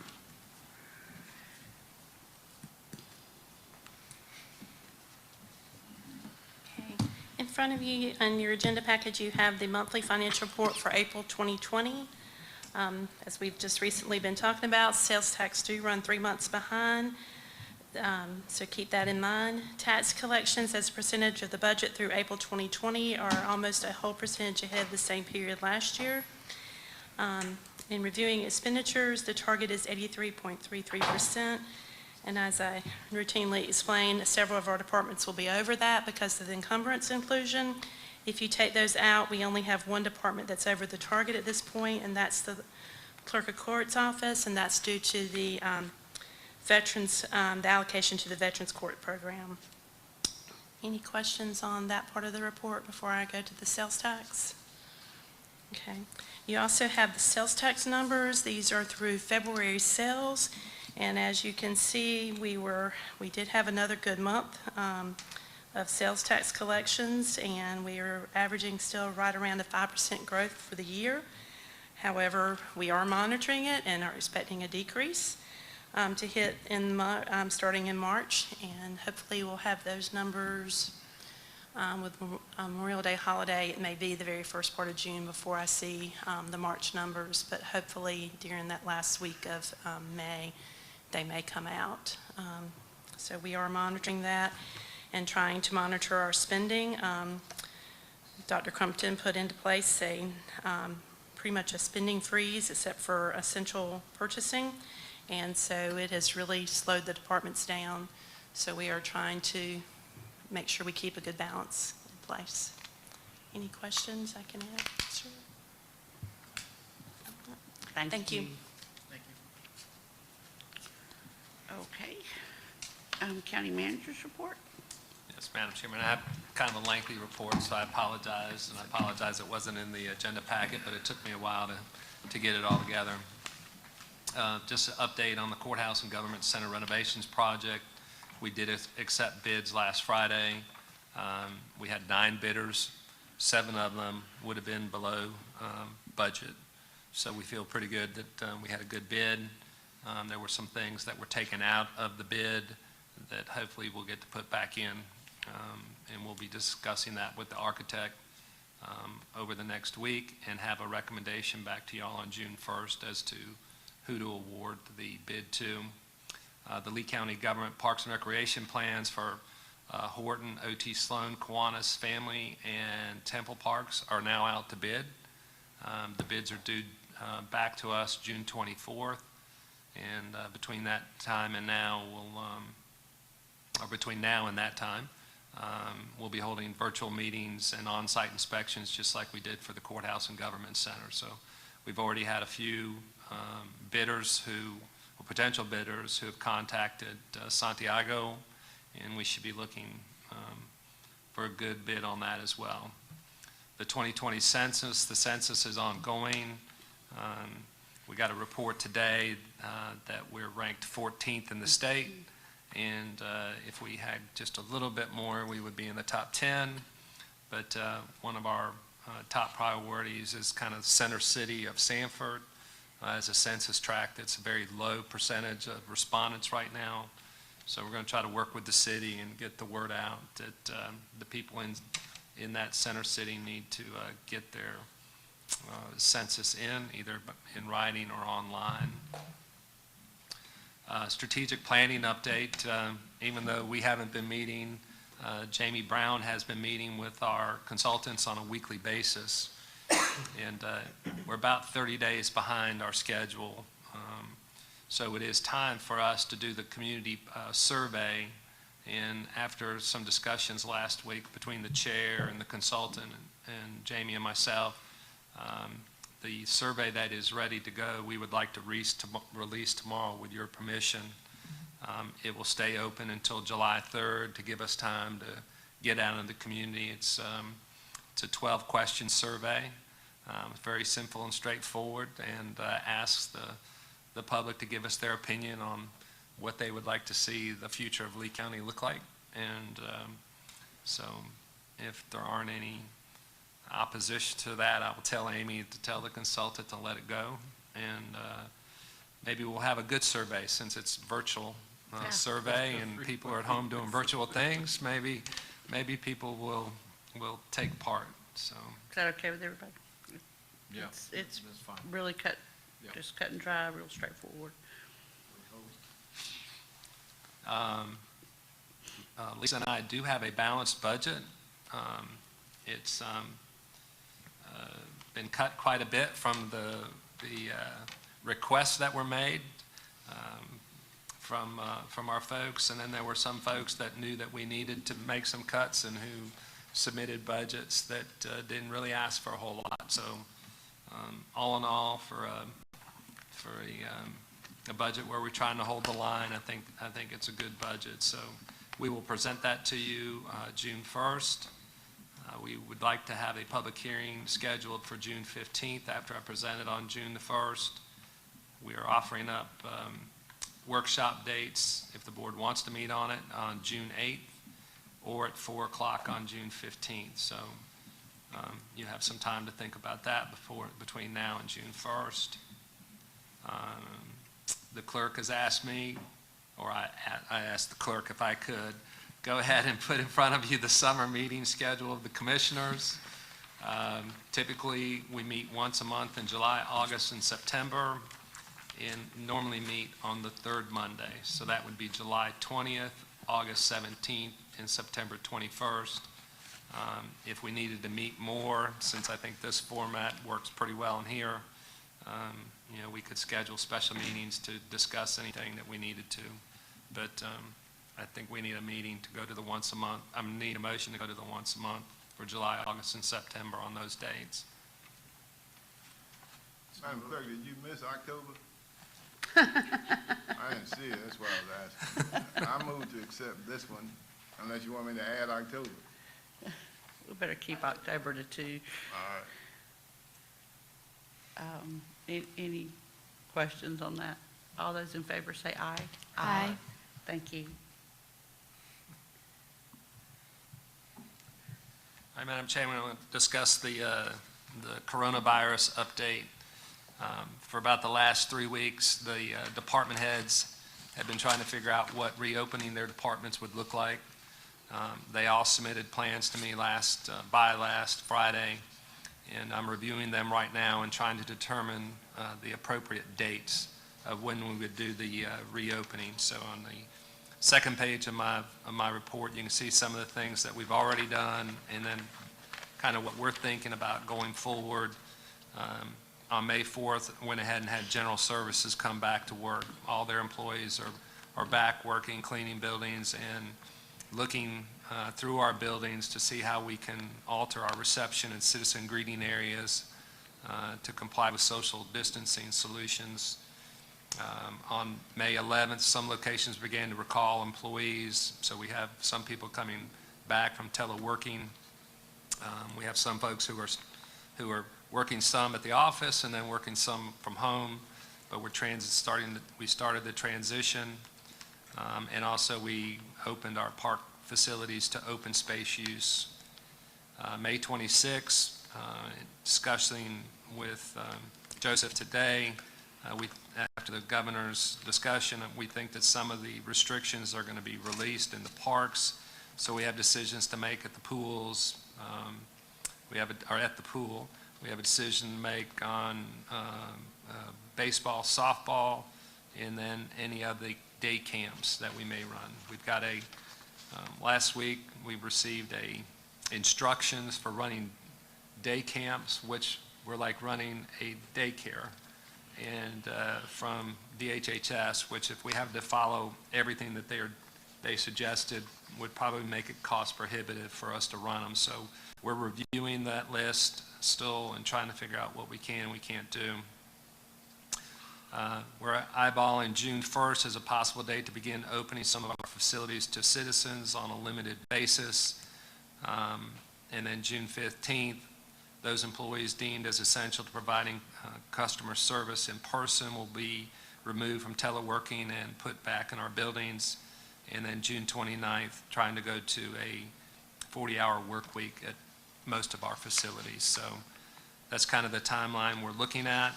Okay. In front of you, on your agenda package, you have the monthly financial report for April 2020. As we've just recently been talking about, sales tax do run 3 months behind, so keep that in mind. Tax collections as a percentage of the budget through April 2020 are almost a whole percentage ahead of the same period last year. In reviewing expenditures, the target is 83.33%. And as I routinely explain, several of our departments will be over that because of the encumbrance inclusion. If you take those out, we only have one department that's over the target at this point, and that's the Clerk of Court's office, and that's due to the veterans, the allocation to the Veterans Court program. Any questions on that part of the report before I go to the sales tax? Okay. You also have the sales tax numbers. These are through February sales. And as you can see, we did have another good month of sales tax collections, and we are averaging still right around a 5% growth for the year. However, we are monitoring it and are expecting a decrease to hit starting in March, and hopefully we'll have those numbers with Memorial Day holiday. It may be the very first part of June before I see the March numbers, but hopefully during that last week of May, they may come out. So we are monitoring that and trying to monitor our spending. Dr. Crumpton put into place pretty much a spending freeze except for essential purchasing, and so it has really slowed the departments down. So we are trying to make sure we keep a good balance in place. Any questions I can answer? Thank you. Thank you. Okay. County Manager's report? Yes, Madam Chairman, I have kind of a lengthy report, so I apologize, and I apologize it wasn't in the agenda packet, but it took me a while to get it all together. Just an update on the Courthouse and Government Center renovations project. We did accept bids last Friday. We had 9 bidders. 7 of them would have been below budget. So we feel pretty good that we had a good bid. There were some things that were taken out of the bid that hopefully we'll get to put back in. And we'll be discussing that with the architect over the next week and have a recommendation back to y'all on June 1st as to who to award the bid to. The Lee County Government Parks and Recreation plans for Horton, O.T. Sloan, Kiwanis Family, and Temple Parks are now out to bid. The bids are due back to us June 24th, and between that time and now, or between now and that time, we'll be holding virtual meetings and on-site inspections just like we did for the Courthouse and Government Center. So we've already had a few bidders or potential bidders who have contacted Santiago, and we should be looking for a good bid on that as well. The 2020 census, the census is ongoing. We got a report today that we're ranked 14th in the state, and if we had just a little bit more, we would be in the top 10. But one of our top priorities is kind of center city of Sanford. As a census tract, it's a very low percentage of respondents right now. So we're going to try to work with the city and get the word out that the people in that center city need to get their census in, either in writing or online. Strategic planning update, even though we haven't been meeting, Jamie Brown has been meeting with our consultants on a weekly basis. And we're about 30 days behind our schedule. So it is time for us to do the community survey. And after some discussions last week between the chair and the consultant and Jamie and myself, the survey that is ready to go, we would like to release tomorrow with your permission. It will stay open until July 3rd to give us time to get out in the community. It's a 12-question survey. Very simple and straightforward, and asks the public to give us their opinion on what they would like to see the future of Lee County look like. And so if there aren't any opposition to that, I will tell Amy to tell the consultant to let it go. And maybe we'll have a good survey since it's virtual survey and people are at home doing virtual things. Maybe people will take part. So Is that okay with everybody? Yeah, It's that's fine. really Yeah. just cut and dry, real straightforward. Lisa and I do have a balanced budget. It's been cut quite a bit from the requests that were made from our folks, and then there were some folks that knew that we needed to make some cuts and who submitted budgets that didn't really ask for a whole lot. So all in all, for a budget where we're trying to hold the line, I think it's a good budget. So we will present that to you June 1st. We would like to have a public hearing scheduled for June 15th after I present it on June the 1st. We are offering up workshop dates, if the board wants to meet on it, on June 8th or at 4 o'clock on June 15th. So you have some time to think about that between now and June 1st. The clerk has asked me, or I asked the clerk if I could, go ahead and put in front of you the summer meeting schedule of the commissioners. Typically, we meet once a month in July, August, and September, and normally meet on the third Monday. So that would be July 20th, August 17th, and September 21st. If we needed to meet more, since I think this format works pretty well in here, we could schedule special meetings to discuss anything that we needed to. But I think we need a meeting to go to the once a month. Need a motion to go to the once a month for July, August, and September on those dates. Madam Clerk, did you miss October? I didn't see it, that's why I was asking. I move to accept this one, unless you want me to add October. We better keep October to 2. All right. Any questions on that? All those in favor say aye. Aye. Thank you. Hi, Madam Chairman, I want to discuss the coronavirus update. For about the last 3 weeks, the department heads have been trying to figure out what reopening their departments would look like. They all submitted plans to me by last Friday, and I'm reviewing them right now and trying to determine the appropriate dates of when we would do the reopening. So on the second page of my report, you can see some of the things that we've already done, and then kind of what we're thinking about going forward. On May 4th, went ahead and had General Services come back to work. All their employees are back working, cleaning buildings, and looking through our buildings to see how we can alter our reception and citizen greeting areas to comply with social distancing solutions. On May 11th, some locations began to recall employees, so we have some people coming back from teleworking. We have some folks who are working some at the office and then working some from home, but we started the transition, and also we opened our park facilities to open space use. May 26th, discussing with Joseph today, after the governor's discussion, we think that some of the restrictions are going to be released in the parks, so we have decisions to make at the pools. At the pool. We have a decision to make on baseball, softball, and then any of the day camps that we may run. We've got last week, we received instructions for running day camps, which were like running a daycare, and from DHHS, which if we have to follow everything that they suggested, would probably make it cost prohibitive for us to run them. So we're reviewing that list still and trying to figure out what we can and we can't do. We're eyeballing June 1st as a possible date to begin opening some of our facilities to citizens on a limited basis. And then June 15th, those employees deemed as essential to providing customer service in person will be removed from teleworking and put back in our buildings. And then June 29th, trying to go to a 40-hour work week at most of our facilities. So that's kind of the timeline we're looking at.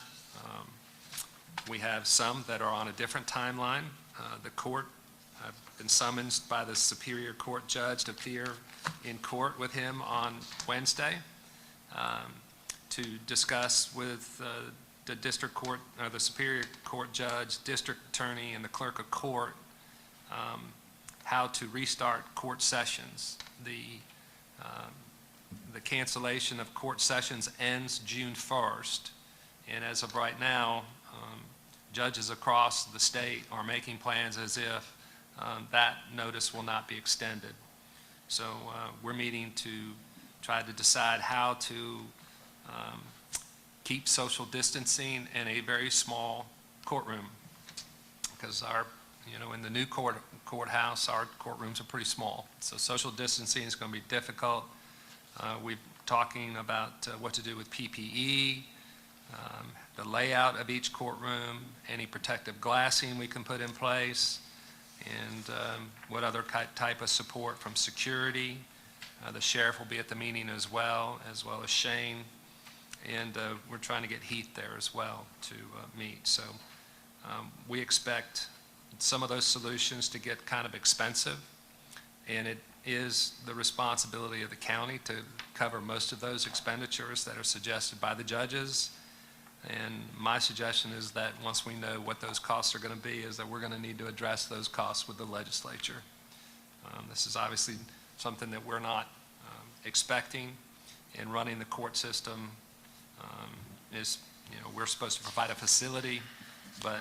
We have some that are on a different timeline. The court, I've been summoned by the Superior Court judge to appear in court with him on Wednesday to discuss with the district court, or the Superior Court judge, district attorney, and the clerk of court how to restart court sessions. The cancellation of court sessions ends June 1st, and as of right now, judges across the state are making plans as if that notice will not be extended. So we're meeting to try to decide how to keep social distancing in a very small courtroom, because in the new courthouse, our courtrooms are pretty small. So social distancing is going to be difficult. We're talking about what to do with PPE, the layout of each courtroom, any protective glassing we can put in place, and what other type of support from security. The sheriff will be at the meeting as well as Shane, and we're trying to get Heath there as well to meet. So we expect some of those solutions to get kind of expensive, and it is the responsibility of the county to cover most of those expenditures that are suggested by the judges. And my suggestion is that once we know what those costs are going to be, is that we're going to need to address those costs with the legislature. This is obviously something that we're not expecting, and running the court system is, we're supposed to provide a facility, but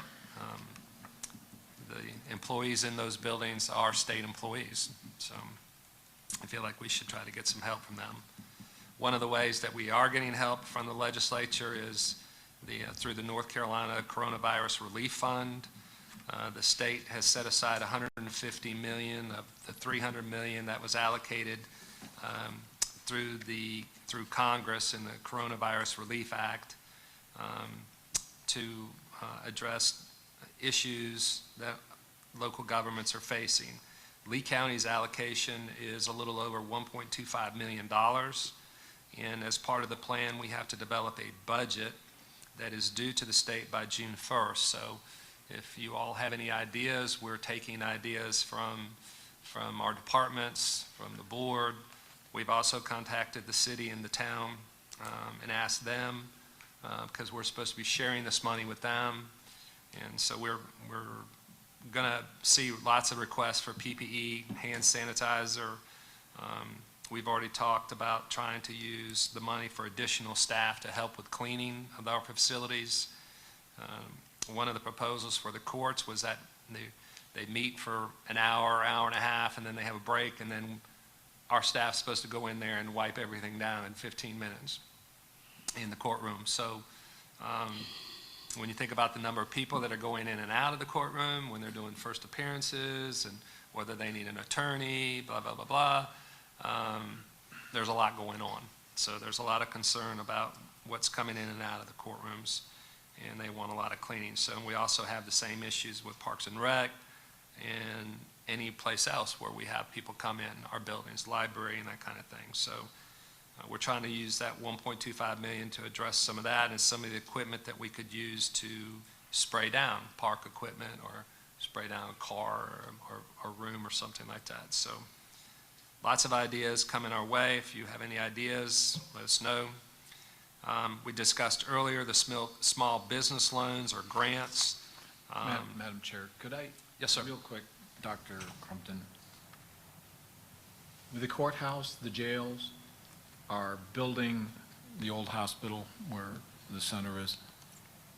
the employees in those buildings are state employees. So I feel like we should try to get some help from them. One of the ways that we are getting help from the legislature is through the North Carolina Coronavirus Relief Fund. The state has set aside $150 million of the $300 million that was allocated through Congress in the Coronavirus Relief Act to address issues that local governments are facing. Lee County's allocation is a little over $1.25 million, and as part of the plan, we have to develop a budget that is due to the state by June 1st. So if you all have any ideas, we're taking ideas from our departments, from the board. We've also contacted the city and the town and asked them, because we're supposed to be sharing this money with them. And so we're going to see lots of requests for PPE, hand sanitizer. We've already talked about trying to use the money for additional staff to help with cleaning of our facilities. One of the proposals for the courts was that they meet for an hour, hour and a half, and then they have a break, and then our staff's supposed to go in there and wipe everything down in 15 minutes in the courtroom. So when you think about the number of people that are going in and out of the courtroom when they're doing first appearances, and whether they need an attorney, blah, blah, blah, blah, there's a lot going on. So there's a lot of concern about what's coming in and out of the courtrooms, and they want a lot of cleaning. So we also have the same issues with Parks and Rec and any place else where we have people come in, our buildings, library, and that kind of thing. So we're trying to use that $1.25 million to address some of that, and some of the equipment that we could use to spray down park equipment or spray down a car or room or something like that. So lots of ideas coming our way. If you have any ideas, let us know. We discussed earlier the small business loans or grants. Madam Chair, could I? Yes, sir. Real quick, Dr. Crumpton. With the courthouse, the jails, our building, the old hospital where the center is,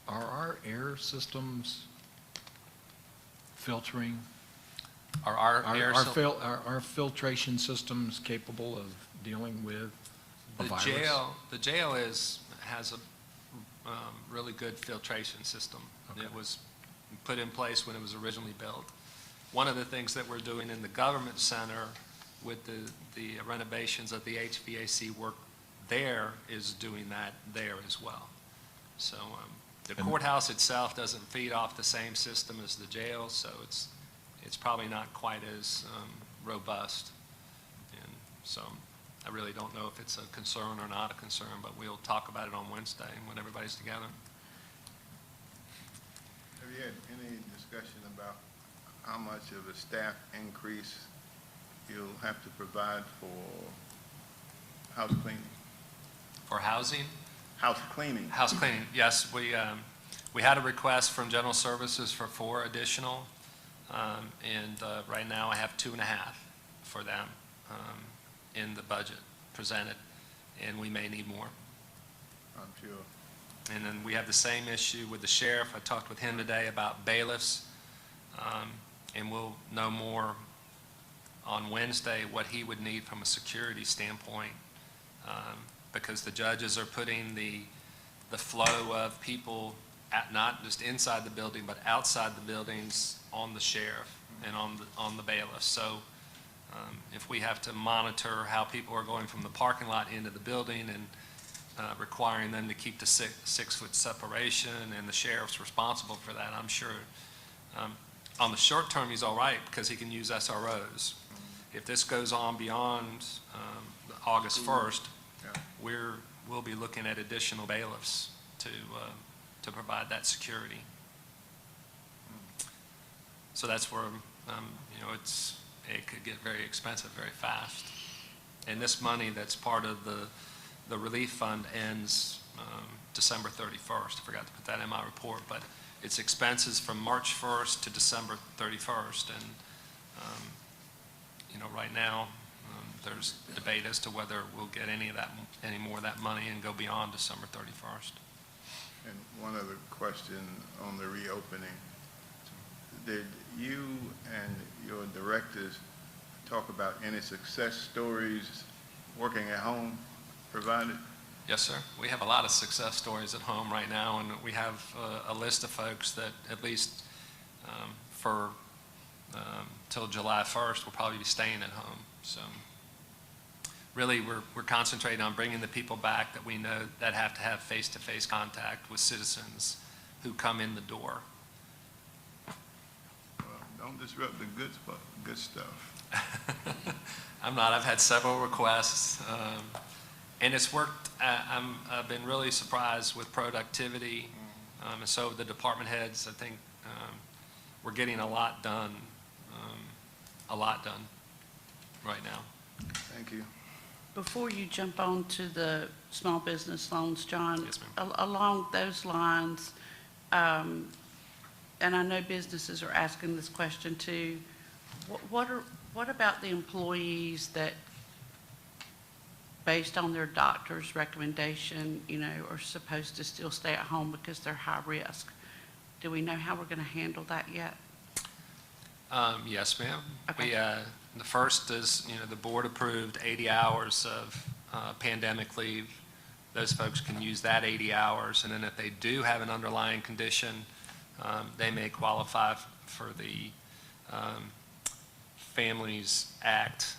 are our air systems filtering? Are our air... Are filtration systems capable of dealing with a virus? The jail has a really good filtration system. Okay. It was put in place when it was originally built. One of the things that we're doing in the government center with the renovations of the HVAC work there is doing that there as well. So the courthouse itself doesn't feed off the same system as the jail, so it's probably not quite as robust. And so I really don't know if it's a concern or not a concern, but we'll talk about it on Wednesday when everybody's together. Have you had any discussion about how much of a staff increase you'll have to provide for house cleaning? For housing? House cleaning. House cleaning, yes. We had a request from General Services for 4 additional, and right now I have 2.5 for them in the budget presented, and we may need more. I'm sure. And then we have the same issue with the sheriff. I talked with him today about bailiffs, and we'll know more on Wednesday what he would need from a security standpoint, because the judges are putting the flow of people not just inside the building, but outside the buildings on the sheriff and on the bailiff. So if we have to monitor how people are going from the parking lot into the building and requiring them to keep the 6-foot separation, and the sheriff's responsible for that, I'm sure. On the short term, he's all right because he can use SROs. If this goes on beyond August 1st, we'll be looking at additional bailiffs to provide that security. So that's where, it could get very expensive very fast. And this money that's part of the relief fund ends December 31st. I forgot to put that in my report, but it's expenses from March 1st to December 31st. And, right now, there's debate as to whether we'll get any more of that money and go beyond December 31st. And one other question on the reopening. Did you and your directors talk about any success stories working at home provided? Yes, sir. We have a lot of success stories at home right now, and we have a list of folks that at least for till July 1st will probably be staying at home. So really we're concentrating on bringing the people back that we know that have to have face-to-face contact with citizens who come in the door. Well, don't disrupt the good stuff. I'm not. I've had several requests, and it's worked. I've been really surprised with productivity, and so the department heads, I think we're getting a lot done right now. Thank you. Before you jump on to the small business loans, John. Yes, ma'am. Along those lines, and I know businesses are asking this question too, what about the employees that, based on their doctor's recommendation, are supposed to still stay at home because they're high risk? Do we know how we're going to handle that yet? Yes, ma'am. Okay. The first is, the board approved 80 hours of pandemic leave. Those folks can use that 80 hours, and then if they do have an underlying condition, they may qualify for the Families Act,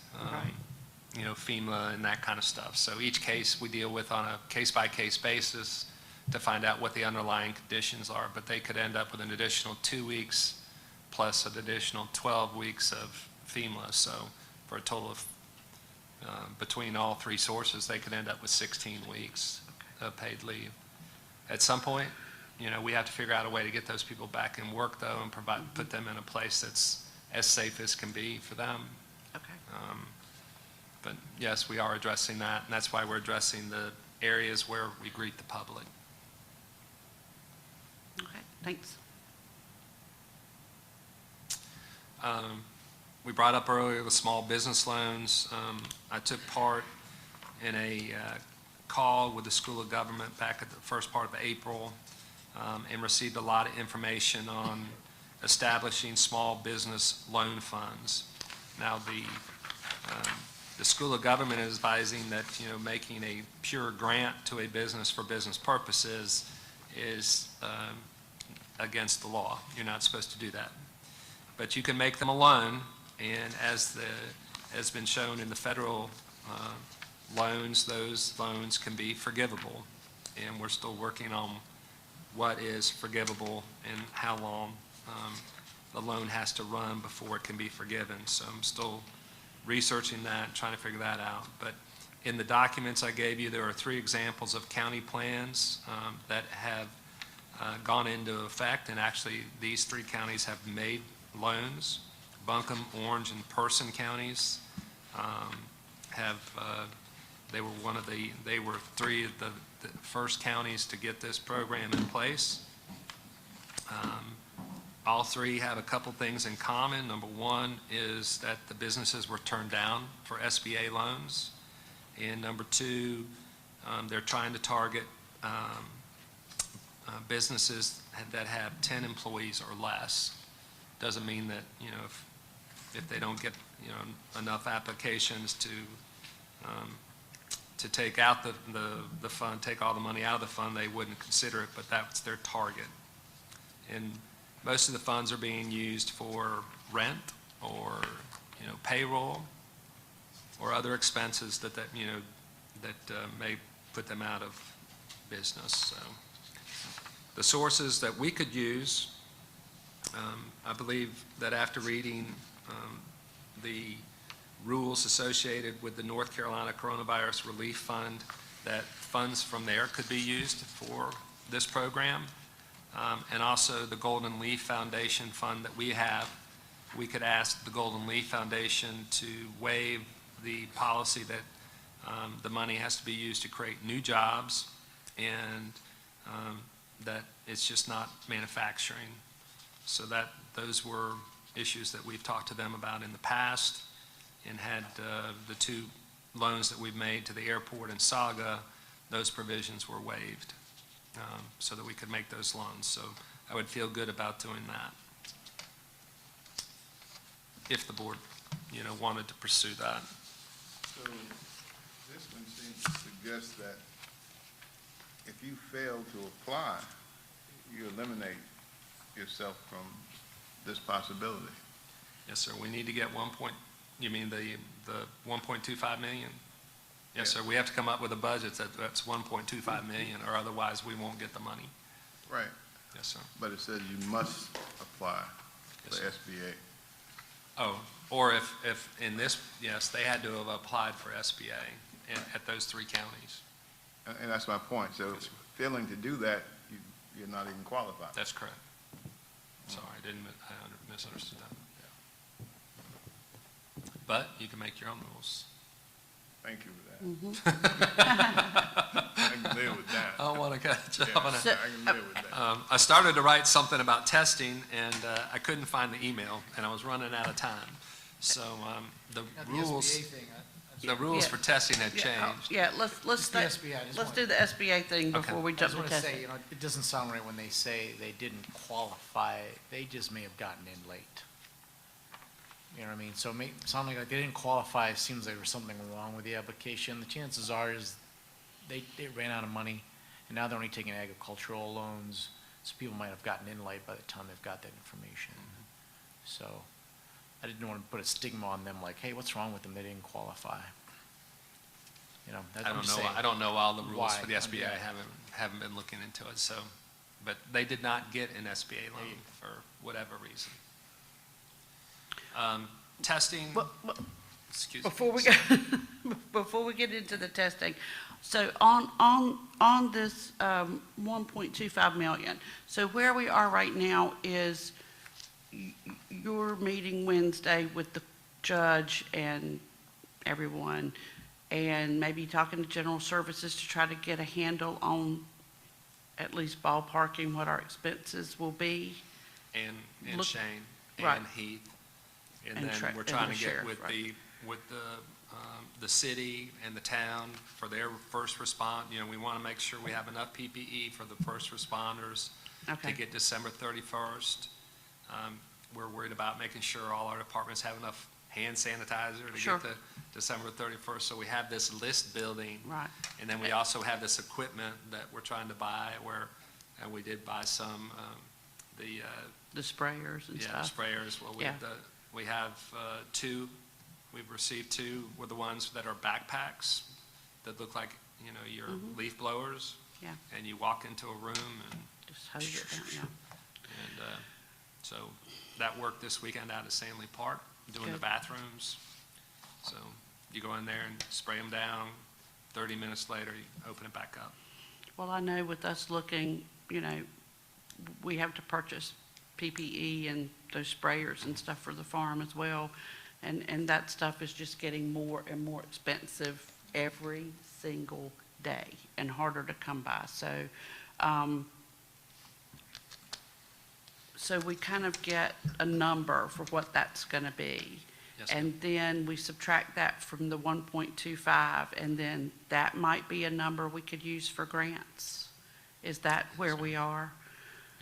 FEMA and that kind of stuff. So each case we deal with on a case-by-case basis to find out what the underlying conditions are, but they could end up with an additional 2 weeks plus an additional 12 weeks of FEMA. So for a total of, between all 3 sources, they could end up with 16 weeks of paid leave. At some point, we have to figure out a way to get those people back in work, though, and put them in a place that's as safe as can be for them. Okay. But yes, we are addressing that, and that's why we're addressing the areas where we greet the public. Okay, thanks. We brought up earlier the small business loans. I took part in a call with the School of Government back at the first part of April, and received a lot of information on establishing small business loan funds. Now, the School of Government is advising that, making a pure grant to a business for business purposes is against the law. You're not supposed to do that. But you can make them a loan, and as has been shown in the federal loans, those loans can be forgivable. And we're still working on what is forgivable and how long the loan has to run before it can be forgiven. So I'm still researching that and trying to figure that out. But in the documents I gave you, there are 3 examples of county plans that have gone into effect, and actually these 3 counties have made loans. Buncombe, Orange, and Person counties they were 3 of the first counties to get this program in place. All 3 have a couple things in common. Number 1 is that the businesses were turned down for SBA loans. And number 2, they're trying to target businesses that have 10 employees or less. Doesn't mean that, if they don't get, enough applications to take out the fund, take all the money out of the fund, they wouldn't consider it, but that's their target. And most of the funds are being used for rent or, payroll or other expenses that may put them out of business. So the sources that we could use, I believe that after reading the rules associated with the North Carolina Coronavirus Relief Fund, that funds from there could be used for this program. And also the Golden Leaf Foundation fund that we have, we could ask the Golden Leaf Foundation to waive the policy that the money has to be used to create new jobs, and that it's just not manufacturing. So those were issues that we've talked to them about in the past, and had the 2 loans that we've made to the airport and Saga, those provisions were waived. So that we could make those loans. So I would feel good about doing that if the board, wanted to pursue that. So this one seems to suggest that if you fail to apply, you eliminate yourself from this possibility. Yes, sir. We need to get you mean the 1.25 million? Yes, sir. We have to come up with a budget that's 1.25 million, or otherwise we won't get the money. Right. Yes, sir. But it says you must apply Yes, for sir. SBA. Oh, or if in this, yes, they had to have applied for SBA at those 3 counties. And that's my point. So Yes, sir. failing to do that, you're not even qualified. That's correct. Sorry, I misunderstood that. Yeah. But you can make your own rules. Thank you for that. I can live with that. I don't want to catch Yeah, up on that. I can live with that. I started to write something about testing, and I couldn't find the email, and I was running out of time. So the rules for testing had changed. Yeah, let's the SBA. I just let's want- do the SBA thing Okay. before we I jump just to want to testing. say, it doesn't sound right when they say they didn't qualify. They just may have gotten in late. You know what I mean? So it may sound like they didn't qualify. It seems like there was something wrong with the application. The chances are is they ran out of money, and now they're only taking agricultural loans. So people might have gotten in late by the time they've got that information. So I didn't want to put a stigma on them like, hey, what's wrong with them? They didn't qualify. I don't know. I don't know all the rules why. for the SBA. I haven't been looking into it. So, but they did not get an SBA loan for whatever reason. Testing. Excuse me. Before we get into the testing, so on this 1.25 million, so where we are right now is you're meeting Wednesday with the judge and everyone, and maybe talking to General Services to try to get a handle on at least ballparking what our expenses will be. And Look- Shane right. and Heath. And And then we're and trying the to get sheriff, with right. the city and the town for their first response. You know, we want to make sure we have enough PPE for the first responders to Okay. get December 31st. We're worried about making sure all our departments have enough hand sanitizer to Sure. get to December 31st. So we have this list building. Right. And then we also have this equipment that we're trying to buy and we did buy some, The sprayers and yeah, stuff. the sprayers. Well, Yeah. we have two, we've received two, were the ones that are backpacks that look like, you know, your leaf blowers. Yeah. And you walk into a room and, Just hose it down, yeah. so that worked this weekend out at Stanley Park, doing the Good. bathrooms. So you go in there and spray them down, 30 minutes later, you open it back up. Well, I know with us looking, you know, we have to purchase PPE and those sprayers and stuff for the farm as well. And that stuff is just getting more and more expensive every single day and harder to come by. So we kind of get a number for what that's going to be. Yes, ma'am. And then we subtract that from the 1.25, and then that might be a number we could use for grants. Is that where we are?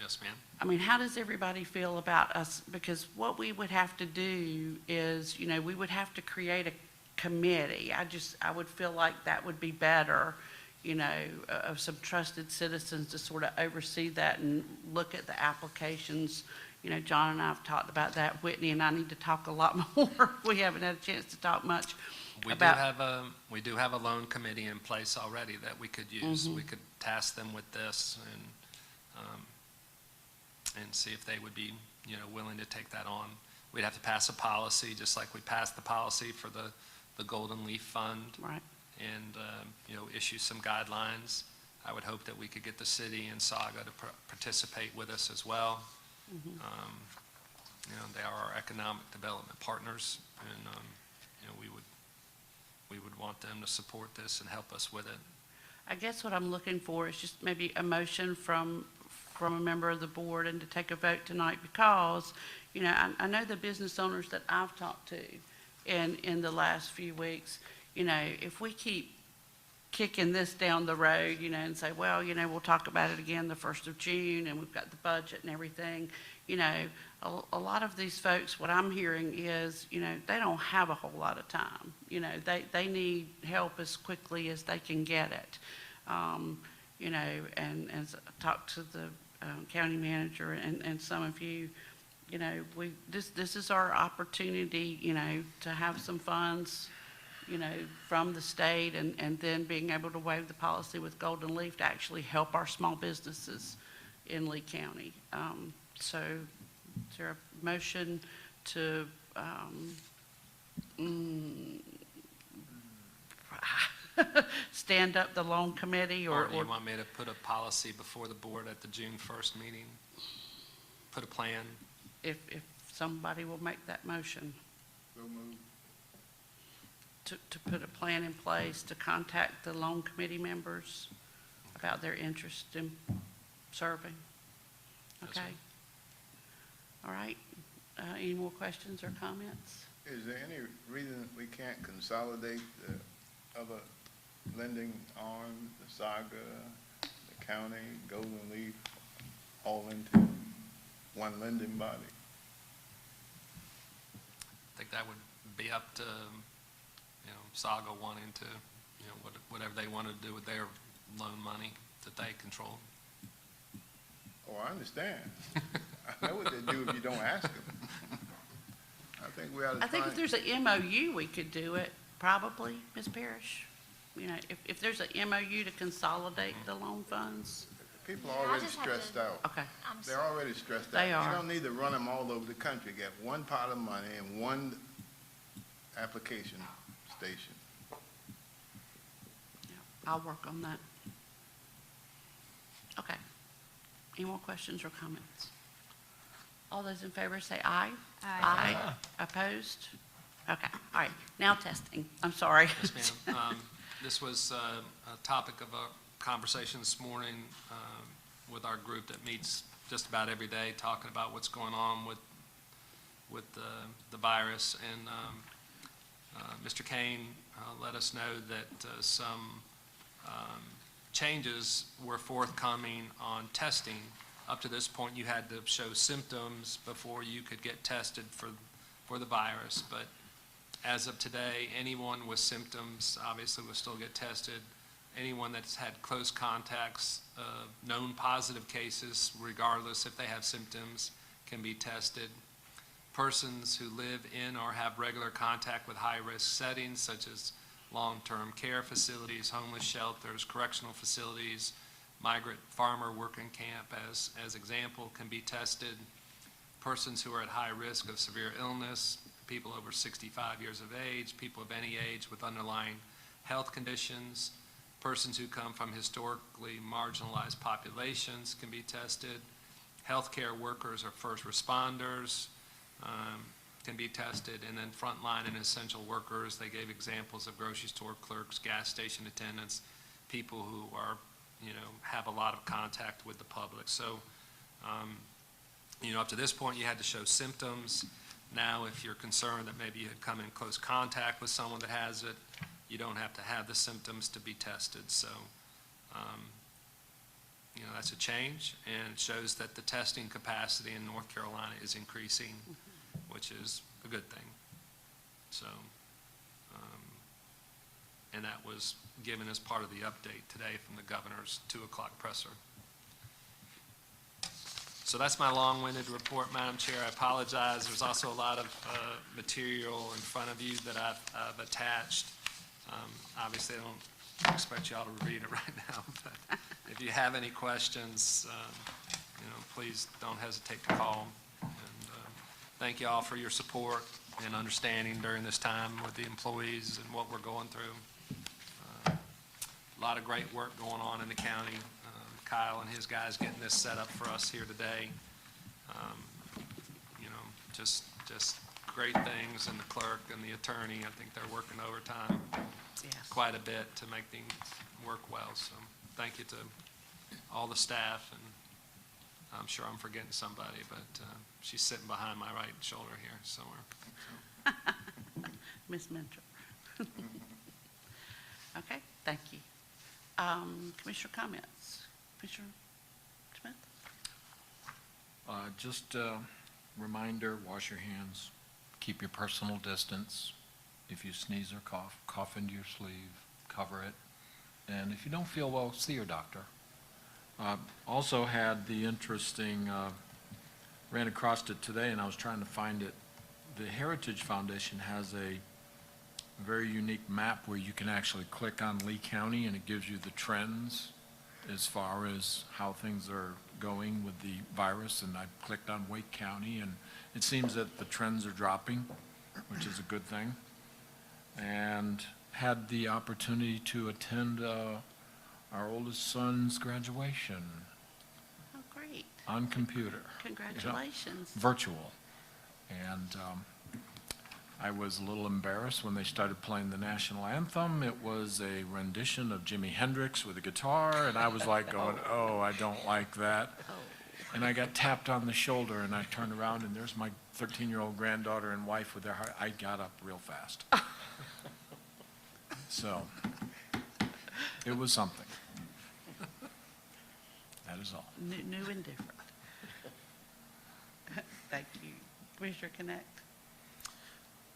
Yes, ma'am. I mean, how does everybody feel about us? Because what we would have to do is, you know, we would have to create a committee. I would feel like that would be better, you know, of some trusted citizens to sort of oversee that and look at the applications. You know, John and I have talked about that. Whitney and I need to talk a lot more. We haven't had a chance to talk much about. We do have a loan committee in place already that we could use. We could task them with this and see if they would be, you know, willing to take that on. We'd have to pass a policy, just like we passed the policy for the Golden Leaf Fund. Right. And, you know, issue some guidelines. I would hope that we could get the city and Saga to participate with us as well. You know, they are our economic development partners, and, you know, we would want them to support this and help us with it. I guess what I'm looking for is just maybe a motion from a member of the board and to take a vote tonight because, you know, I know the business owners that I've talked to in the last few weeks, you know, if we keep kicking this down the road, you know, and say, well, you know, we'll talk about it again the 1st of June and we've got the budget and everything, you know, a lot of these folks, what I'm hearing is, you know, they don't have a whole lot of time. You know, they need help as quickly as they can get it. You know, and as I talked to the county manager and some of you, you know, this is our opportunity, you know, to have some funds, you know, from the state and then being able to waive the policy with Golden Leaf to actually help our small businesses in Lee County. So is there a motion to, stand up the loan committee Or do you want me to put a policy before the board at the June 1st meeting? Put a plan? if somebody will make that motion? So moved. To put a plan in place to contact the loan committee members about their interest in serving? Yes, Okay. ma'am. All right. Any more questions or comments? Is there any reason we can't consolidate the other lending arms, the Saga, the county, Golden Leaf, all into one lending body? I think that would be up to, you know, Saga wanting to, you know, whatever they want to do with their loan money that they control. Oh, I understand. I know what they do if you don't ask them. I think we ought to I think try if there's an MOU, we could do it, probably, Ms. Parrish. You know, if there's an MOU to consolidate the loan funds. people are Yeah, I already just have stressed to- out. Okay. They're already stressed out. They are. You don't need to run them all over the country. Get one pot of money and one application station. Yeah, I'll work on that. Okay. Any more questions or comments? All those in favor say aye. Aye. Opposed? Okay, all right. Now testing. I'm sorry. Yes, ma'am. This was a topic of a conversation this morning with our group that meets just about every day, talking about what's going on with with the virus. And Mr. Kane let us know that some changes were forthcoming on testing. Up to this point, you had to show symptoms before you could get tested for the virus. But as of today, anyone with symptoms obviously will still get tested. Anyone that's had close contacts, known positive cases, regardless if they have symptoms, can be tested. Persons who live in or have regular contact with high-risk settings, such as long-term care facilities, homeless shelters, correctional facilities, migrant farmer working camp, as example, can be tested. Persons who are at high risk of severe illness, people over 65 years of age, people of any age with underlying health conditions, persons who come from historically marginalized populations can be tested. Healthcare workers or first responders can be tested, and then frontline and essential workers. They gave examples of grocery store clerks, gas station attendants, people who are, have a lot of contact with the public. So, up to this point, you had to show symptoms. Now, if you're concerned that maybe you had come in close contact with someone that has it, you don't have to have the symptoms to be tested. So, that's a change, and it shows that the testing capacity in North Carolina is increasing, which is a good thing. So, and that was given as part of the update today from the governor's 2 o'clock presser. So that's my long-winded report, Madam Chair. I apologize. There's also a lot of material in front of you that I've attached. Obviously, I don't expect y'all to read it right now, but if you have any questions, please don't hesitate to call. And thank you all for your support and understanding during this time with the employees and what we're going through. A lot of great work going on in the county. Kyle and his guys getting this set up for us here today. Just great things, and the clerk and the attorney, I think they're working overtime quite a bit to make things work well. So thank you to all the staff, and I'm sure I'm forgetting somebody, but she's sitting behind my right shoulder here somewhere. Ms. Mentor. Okay, thank you. Commissioner comments? Commissioner Smith? Just a reminder, wash your hands, keep your personal distance. If you sneeze or cough into your sleeve, cover it. And if you don't feel well, see your doctor. Also had the interesting, ran across it today and I was trying to find it. The Heritage Foundation has a very unique map where you can actually click on Lee County and it gives you the trends as far as how things are going with the virus. And I clicked on Wake County and it seems that the trends are dropping, which is a good thing. And had the opportunity to attend our oldest son's graduation Oh, great. on computer. Congratulations. Virtual. And I was a little embarrassed when they started playing the national anthem. It was a rendition of Jimi Hendrix with a guitar, and I was like going, oh, I don't like that. And I got tapped on the shoulder, and I turned around, and there's my 13-year-old granddaughter and wife with their heart. I got up real fast. So, it was something. That is all. New and different. Thank you. Commissioner Connect?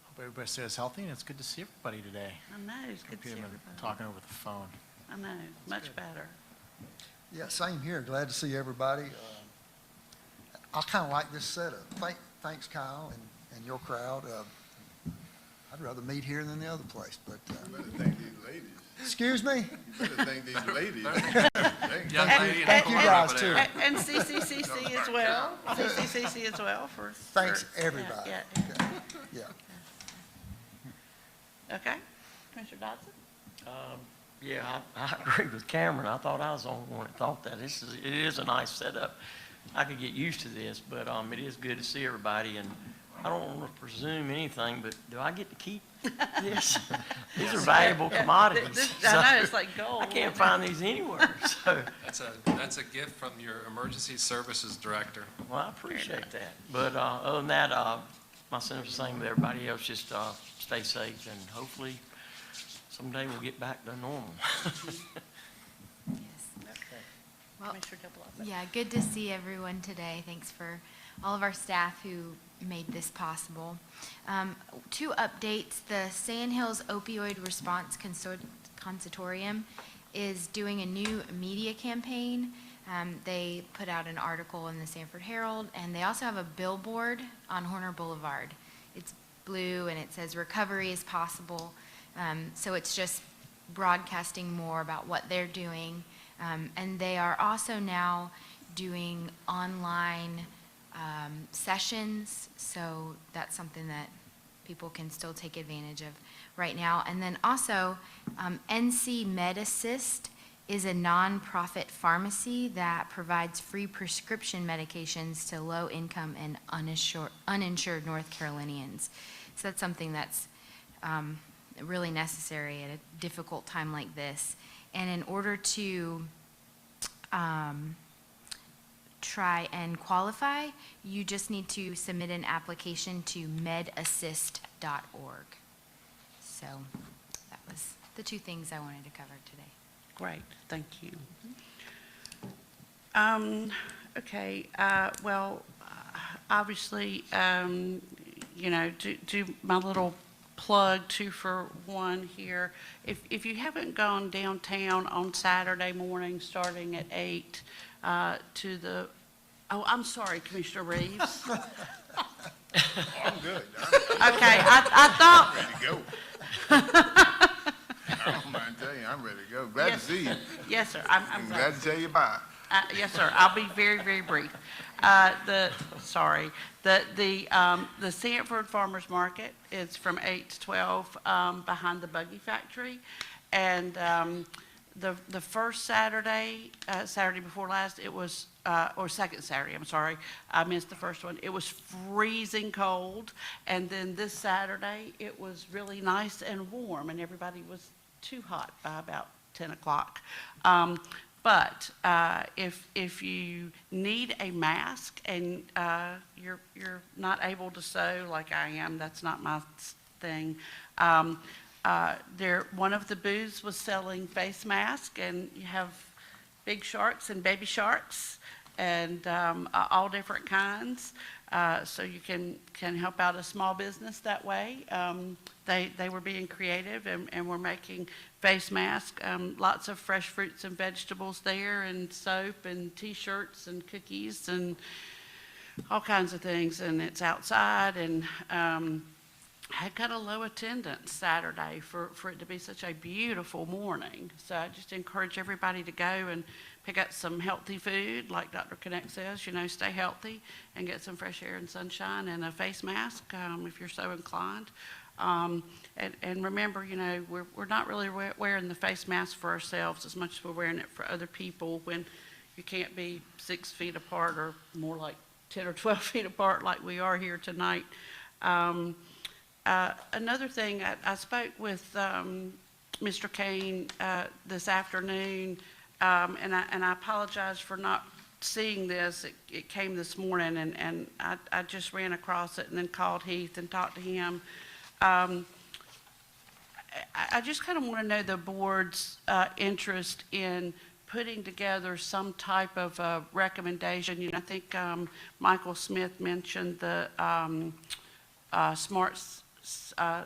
Hope everybody stays healthy, and it's good to see everybody today. I know, it's good to see Computer, everybody. talking over the phone. I know, much better. Yeah, same here. Glad to see everybody. I kind of like this setup. Thanks, Kyle, and your crowd. I'd rather meet here than the other place, but, You better thank these ladies. excuse me? You better thank these ladies. Young lady in the Thank you corner guys, over too. there. And CCCC as well. CCCC as well for. Thanks, for- everybody. Yeah, Okay. Yeah. yeah. Okay. Commissioner Dodson? Yeah, I agree with Cameron. I thought I was the only one that thought that. It is a nice setup. I could get used to this, but it is good to see everybody. And I don't want to presume anything, but do I get to keep this? These are valuable commodities. I know, it's like gold. I can't find these anywhere. So, That's a gift from your emergency services director. well, I appreciate that. But other than that, my sentiments the same with everybody else, just stay safe, and hopefully someday we'll get back to normal. Well, Commissioner Double. Yeah, good to see everyone today. Thanks for all of our staff who made this possible. 2 updates. The Sandhills Opioid Response Consortium is doing a new media campaign. They put out an article in the Sanford Herald, and they also have a billboard on Horner Boulevard. It's blue, and it says recovery is possible. So it's just broadcasting more about what they're doing. And they are also now doing online sessions, so that's something that people can still take advantage of right now. And then also, NC MedAssist is a nonprofit pharmacy that provides free prescription medications to low-income and uninsured North Carolinians. So that's something that's really necessary at a difficult time like this. And in order to try and qualify, you just need to submit an application to medassist.org. So that was the 2 things I wanted to cover today. Great, thank you. Okay, well, obviously, you know, do my little plug 2 for 1 here. If you haven't gone downtown on Saturday morning, starting at 8, to the, oh, I'm sorry, Commissioner Reeves. I'm good. Okay, I thought, Ready to go. I don't mind telling you, I'm ready to go. Glad to Yes. see you. yes, sir, I'm I'm glad. glad to tell you bye. Yes, sir. I'll be very, very brief. The Sanford Farmers Market is from 8 to 12 behind the Buggy Factory. And the first Saturday, Saturday before last, it was, or second Saturday, I'm sorry, I missed the first one. It was freezing cold. And then this Saturday, it was really nice and warm, and everybody was too hot by about 10 o'clock. But if you need a mask and you're not able to sew like I am, that's not my thing. One of the booths was selling face masks, and you have big sharks and baby sharks, and all different kinds. So you can help out a small business that way. They were being creative and were making face masks, lots of fresh fruits and vegetables there, and soap and T-shirts and cookies and all kinds of things. And it's outside, and had got a low attendance Saturday for it to be such a beautiful morning. So I just encourage everybody to go and pick up some healthy food, like Dr. Connect says, you know, stay healthy and get some fresh air and sunshine and a face mask if you're so inclined. And remember, you know, we're not really wearing the face mask for ourselves as much as we're wearing it for other people when you can't be 6 feet apart, or more like 10 or 12 feet apart like we are here tonight. Another thing, I spoke with Mr. Kane this afternoon, and I apologize for not seeing this. It came this morning, and I just ran across it and then called Heath and talked to him. I just kind of want to know the board's interest in putting together some type of recommendation. You know, I think Michael Smith mentioned the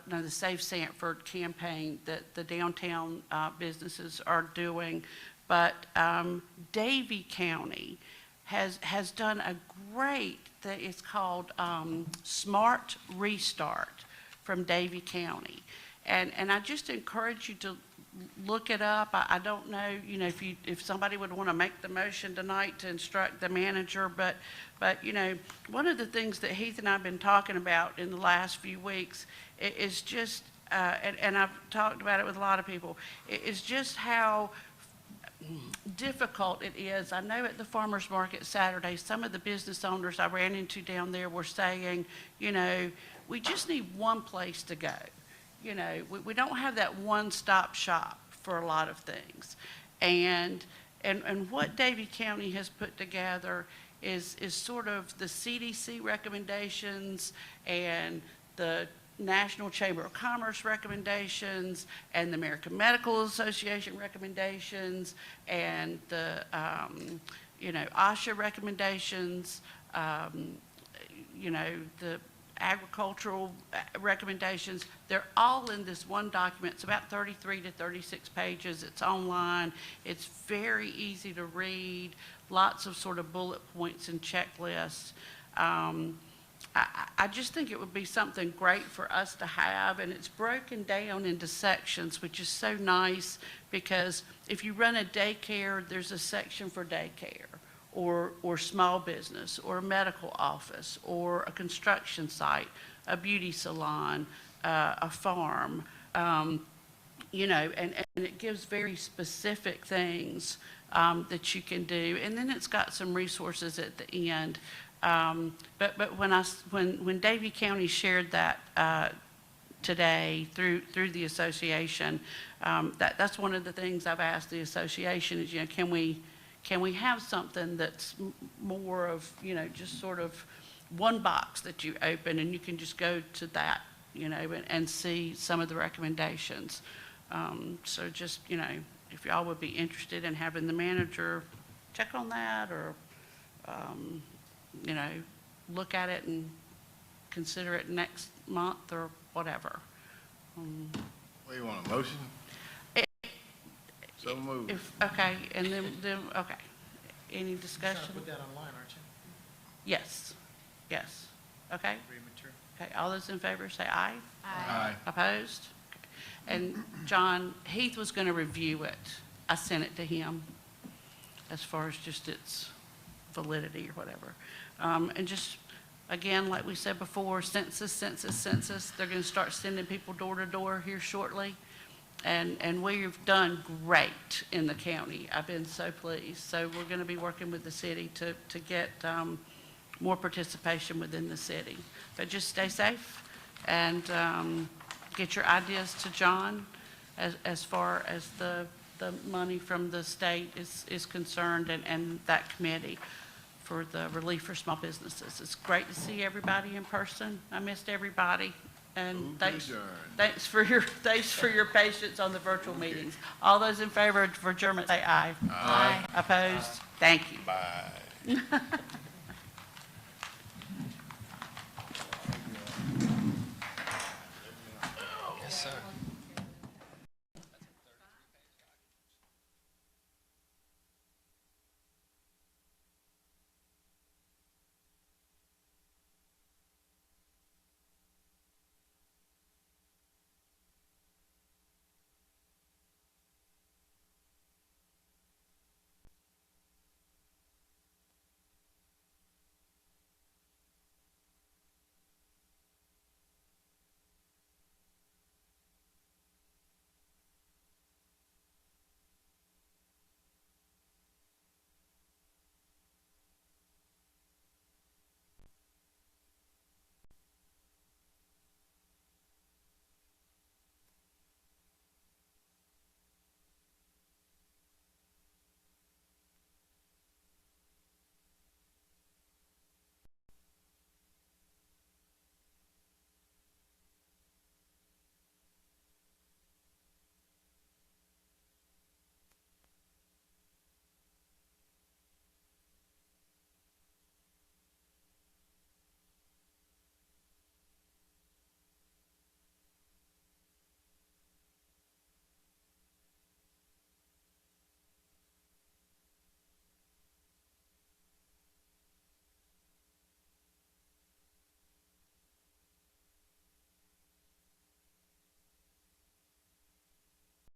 the Save Sanford campaign that the downtown businesses are doing. But Davie County has done a great thing. It's called Smart Restart from Davie County. And I just encourage you to look it up. I don't know, you know, if somebody would want to make the motion tonight to instruct the manager, but you know, one of the things that Heath and I have been talking about in the last few weeks is just, and I've talked about it with a lot of people, is just how difficult it is. I know at the farmers market Saturday, some of the business owners I ran into down there were saying, you know, we just need one place to go. You know, we don't have that one-stop shop for a lot of things. And what Davie County has put together is sort of the CDC recommendations and the National Chamber of Commerce recommendations and the American Medical Association recommendations and the, OSHA recommendations, the agricultural recommendations. They're all in this one document. It's about 33 to 36 pages. It's online. It's very easy to read, lots of sort of bullet points and checklists. I just think it would be something great for us to have, and it's broken down into sections, which is so nice, because if you run a daycare, there's a section for daycare, or small business, or a medical office, or a construction site, a beauty salon, a farm, and it gives very specific things that you can do. And then it's got some resources at the end. But when Davie County shared that today through the association, that's one of the things I've asked the association is, can we have something that's more of, just sort of one box that you open and you can just go to that, and see some of the recommendations. So just, if y'all would be interested in having the manager check on that, or, look at it and consider it next month or whatever. What do you want, a motion? So moved. Okay, and then, okay. Any discussion? You're gonna put that online, aren't you? Yes, yes. Okay, Premature. okay, all those in favor say aye. Aye. Opposed? Okay. And John, Heath was going to review it. I sent it to him as far as just its validity or whatever. And just, again, like we said before, census. They're going to start sending people door to door here shortly. And we've done great in the county. I've been so pleased. So we're going to be working with the city to get more participation within the city. But just stay safe and get your ideas to John as far as the money from the state is concerned, and that committee for the relief for small businesses. It's great to see everybody in person. I missed everybody. And thanks for your patience on the virtual meetings. All those in favor of adjournment say aye. Aye. Opposed? Thank you. Bye.